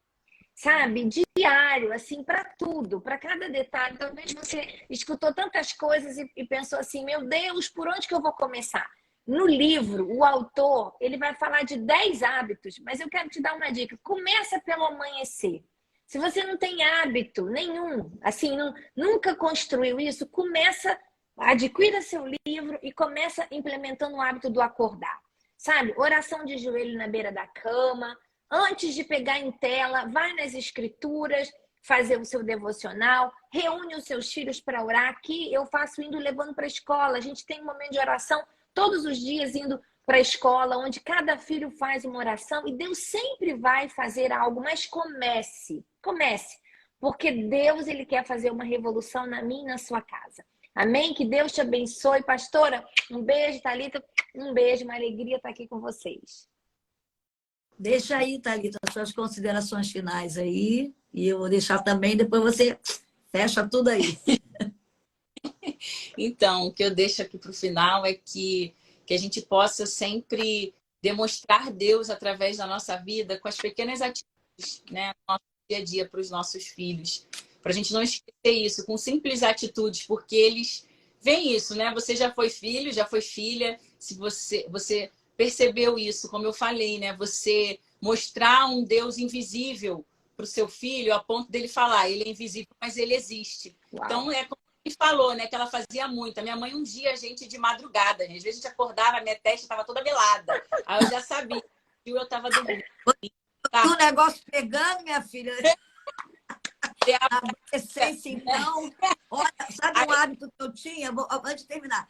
Sabe, diário, assim, para tudo, para cada detalhe. Talvez você escutou tantas coisas e pensou assim, meu Deus, por onde que eu vou começar? No livro, o autor, ele vai falar de 10 hábitos, mas eu quero te dar uma dica. Começa pelo amanhecer. Se você não tem hábito nenhum, assim, nunca construiu isso, adquira seu livro e começa implementando o hábito do acordar. Sabe, oração de joelho na beira da cama. Antes de pegar em tela, vai nas escrituras, fazer o seu devocional, reúne os seus filhos para orar. Aqui eu faço indo levando para a escola. A gente tem um momento de oração todos os dias indo para a escola, onde cada filho faz uma oração e Deus sempre vai fazer algo, mas comece, porque Deus ele quer fazer uma revolução na minha e na sua casa. Amém? Que Deus te abençoe. Pastora, um beijo, Thalita, um beijo, uma alegria estar aqui com vocês. Deixa aí, Thalita, as suas considerações finais aí. E eu vou deixar também, depois você fecha tudo aí. Então, o que eu deixo aqui para o final é que a gente possa sempre demonstrar Deus através da nossa vida com as pequenas atitudes, né? No nosso dia a dia para os nossos filhos. Para a gente não esquecer isso, com simples atitudes, porque eles veem isso, né? Você já foi filho, já foi filha, se você percebeu isso, como eu falei, né? Você mostrar um Deus invisível para o seu filho a ponto dele falar, ele é invisível, mas ele existe. Uau. Então, é como ele falou, né? Que ela fazia muito. A minha mãe, um dia, a gente de madrugada, às vezes a gente acordava, a minha testa estava toda melada. Aí eu já sabia que eu estava dormindo. O negócio pegando, minha filha. A adolescência, então. Olha, sabe um hábito que eu tinha? Antes de terminar.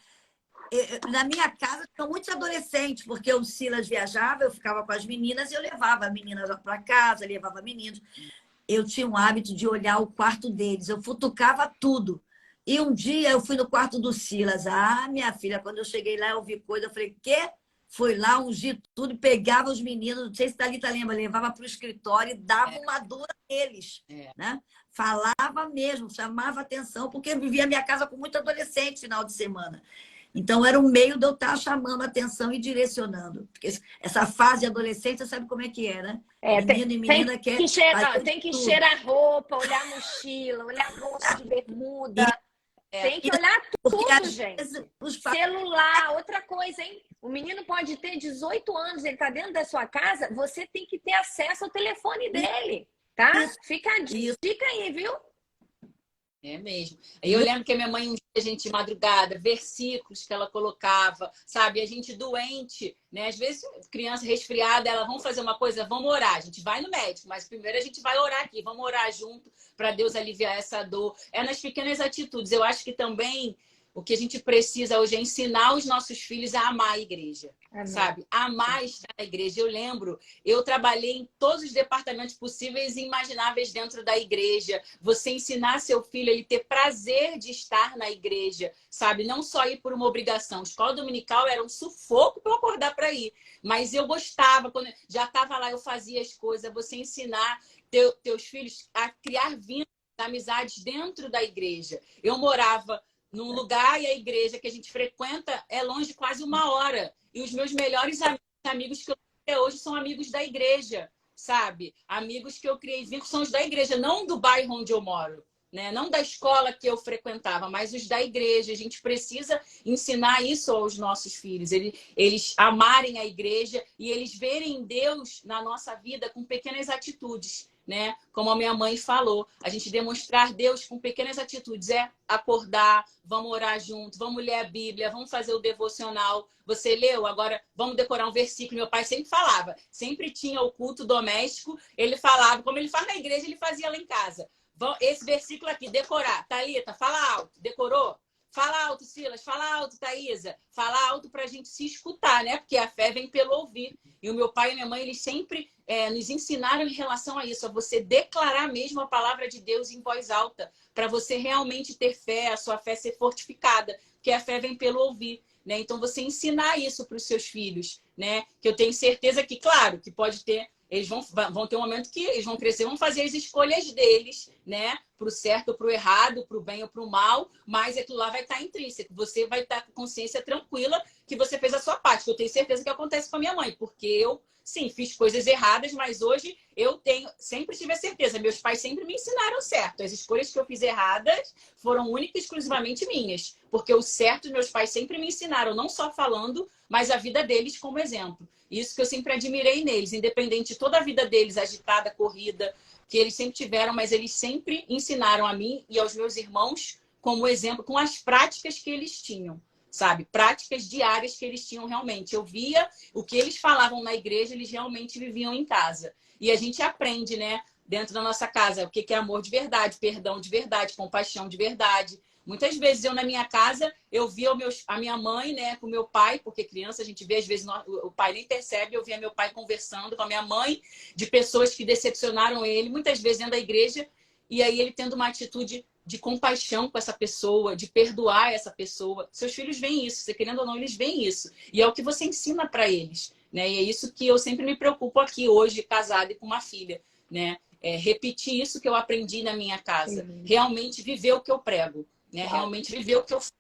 Na minha casa tinham muitos adolescentes, porque o Silas viajava, eu ficava com as meninas e eu levava meninas para casa, levava meninos. Eu tinha um hábito de olhar o quarto deles, eu futucava tudo. E um dia eu fui no quarto do Silas. Ah, minha filha, quando eu cheguei lá, eu vi coisa, eu falei, quê? Foi lá, ungi tudo e pegava os meninos, não sei se Thalita lembra, levava para o escritório e dava uma dura neles, né? Falava mesmo, chamava atenção, porque eu vivia a minha casa com muito adolescente final de semana. Então, era um meio de eu estar chamando a atenção e direcionando. Porque essa fase de adolescência, sabe como é que é, né? Menino e menina quer tem que cheirar roupa, olhar a mochila, olhar a bolsa de bermuda. Tem que olhar tudo, gente. Celular, outra coisa, hein? O menino pode ter 18 anos, ele está dentro da sua casa, você tem que ter acesso ao telefone dele, tá? Fica a dica aí, viu? É mesmo. Eu lembro que a minha mãe, um dia, a gente de madrugada, versículos que ela colocava, sabe? A gente doente, né? Às vezes, criança resfriada, ela, vamos fazer uma coisa, vamos orar. A gente vai no médico, mas primeiro a gente vai orar aqui, vamos orar junto para Deus aliviar essa dor. É nas pequenas atitudes. Eu acho que também o que a gente precisa hoje é ensinar os nossos filhos a amar a igreja, sabe? Amar estar na igreja. Eu lembro, eu trabalhei em todos os departamentos possíveis e imagináveis dentro da igreja. Você ensinar seu filho a ele ter prazer de estar na igreja, sabe? Não só ir por uma obrigação. Escola dominical era um sufoco para eu acordar para ir. Mas eu gostava, quando já estava lá, eu fazia as coisas. Você ensinar teus filhos a criar vínculos, amizades dentro da igreja. Eu morava num lugar e a igreja que a gente frequenta é longe quase 1 hora. E os meus melhores amigos que eu tenho até hoje são amigos da igreja, sabe? Amigos que eu criei vínculos são os da igreja, não do bairro onde eu moro, né? Não da escola que eu frequentava, mas os da igreja. A gente precisa ensinar isso aos nossos filhos, eles amarem a igreja e eles verem Deus na nossa vida com pequenas atitudes, né? Como a minha mãe falou, a gente demonstrar Deus com pequenas atitudes é acordar, vamos orar junto, vamos ler a Bíblia, vamos fazer o devocional. Você leu? Agora vamos decorar um versículo. Meu pai sempre falava, sempre tinha o culto doméstico, ele falava, como ele faz na igreja, ele fazia lá em casa. Esse versículo aqui, decorar. Thalita, fala alto. Decorou? Fala alto, Silas. Fala alto, Thaisa. Fala alto para a gente se escutar, né? Porque a fé vem pelo ouvir. E o meu pai e a minha mãe, eles sempre nos ensinaram em relação a isso, a você declarar mesmo a palavra de Deus em voz alta, para você realmente ter fé, a sua fé ser fortificada, porque a fé vem pelo ouvir, né? Então, você ensinar isso para os seus filhos, né? Que eu tenho certeza que, claro, que pode ter, eles vão ter um momento que eles vão crescer, vão fazer as escolhas deles, né? Para o certo ou para o errado, para o bem ou para o mal, mas aquilo lá vai estar intrínseco. Você vai estar com consciência tranquila que você fez a sua parte. Eu tenho certeza que acontece com a minha mãe, porque eu, sim, fiz coisas erradas, mas hoje eu sempre tive a certeza. Meus pais sempre me ensinaram certo. As escolhas que eu fiz erradas foram únicas e exclusivamente minhas, porque o certo meus pais sempre me ensinaram, não só falando, mas a vida deles como exemplo. Isso que eu sempre admirei neles, independente de toda a vida deles, agitada, corrida, que eles sempre tiveram, mas eles sempre ensinaram a mim e aos meus irmãos como exemplo, com as práticas que eles tinham, sabe? Práticas diárias que eles tinham realmente. Eu via o que eles falavam na igreja, eles realmente viviam em casa. E a gente aprende, né? Dentro da nossa casa, o que é amor de verdade, perdão de verdade, compaixão de verdade. Muitas vezes eu, na minha casa, eu via a minha mãe, né, com o meu pai, porque criança a gente vê, às vezes o pai nem percebe, eu via meu pai conversando com a minha mãe, de pessoas que decepcionaram ele, muitas vezes dentro da igreja, e aí ele tendo uma atitude de compaixão com essa pessoa, de perdoar essa pessoa. Seus filhos veem isso, você querendo ou não, eles veem isso. E é o que você ensina para eles, né? E é isso que eu sempre me preocupo aqui hoje, casada e com uma filha, né? Repetir isso que eu aprendi na minha casa. Realmente viver o que eu prego. Né? Realmente viver o que eu faço.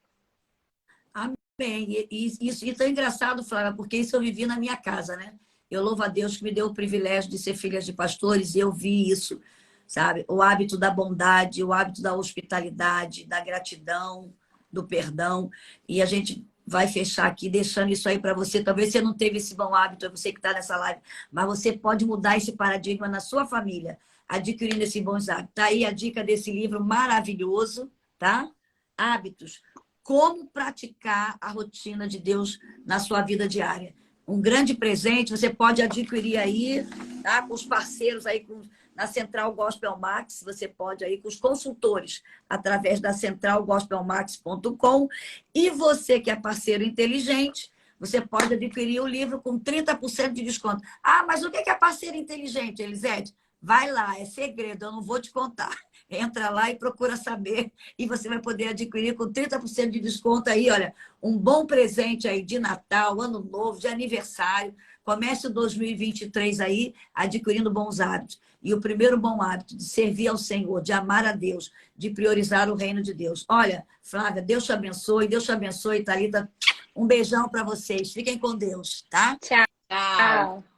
Amém. E tão engraçado, Flávia, porque isso eu vivi na minha casa, né? Eu louvo a Deus que me deu o privilégio de ser filha de pastores e eu vi isso, sabe? O hábito da bondade, o hábito da hospitalidade, da gratidão, do perdão. E a gente vai fechar aqui, deixando isso aí para você. Talvez você não teve esse bom hábito, é você que está nessa live, mas você pode mudar esse paradigma na sua família, adquirindo esses bons hábitos. Tá aí a dica desse livro maravilhoso, tá? Hábitos. Como praticar a rotina de Deus na sua vida diária. Um grande presente, você pode adquirir aí, tá? Com os parceiros aí, na Central Gospel Max, você pode aí com os consultores, através da centralgospelmax.com. E você que é parceiro inteligente, você pode adquirir o livro com 30% de desconto. Ah, mas o que é parceiro inteligente, Elisete? Vai lá, é segredo, eu não vou te contar. Entra lá e procura saber e você vai poder adquirir com 30% de desconto aí, olha, um bom presente aí de Natal, Ano Novo, de aniversário. Comece o 2023 aí adquirindo bons hábitos. E o primeiro bom hábito de servir ao Senhor, de amar a Deus, de priorizar o reino de Deus. Olha, Flávia, Deus te abençoe, Thalita. Um beijão para vocês. Fiquem com Deus, tá? Tchau. Tchau.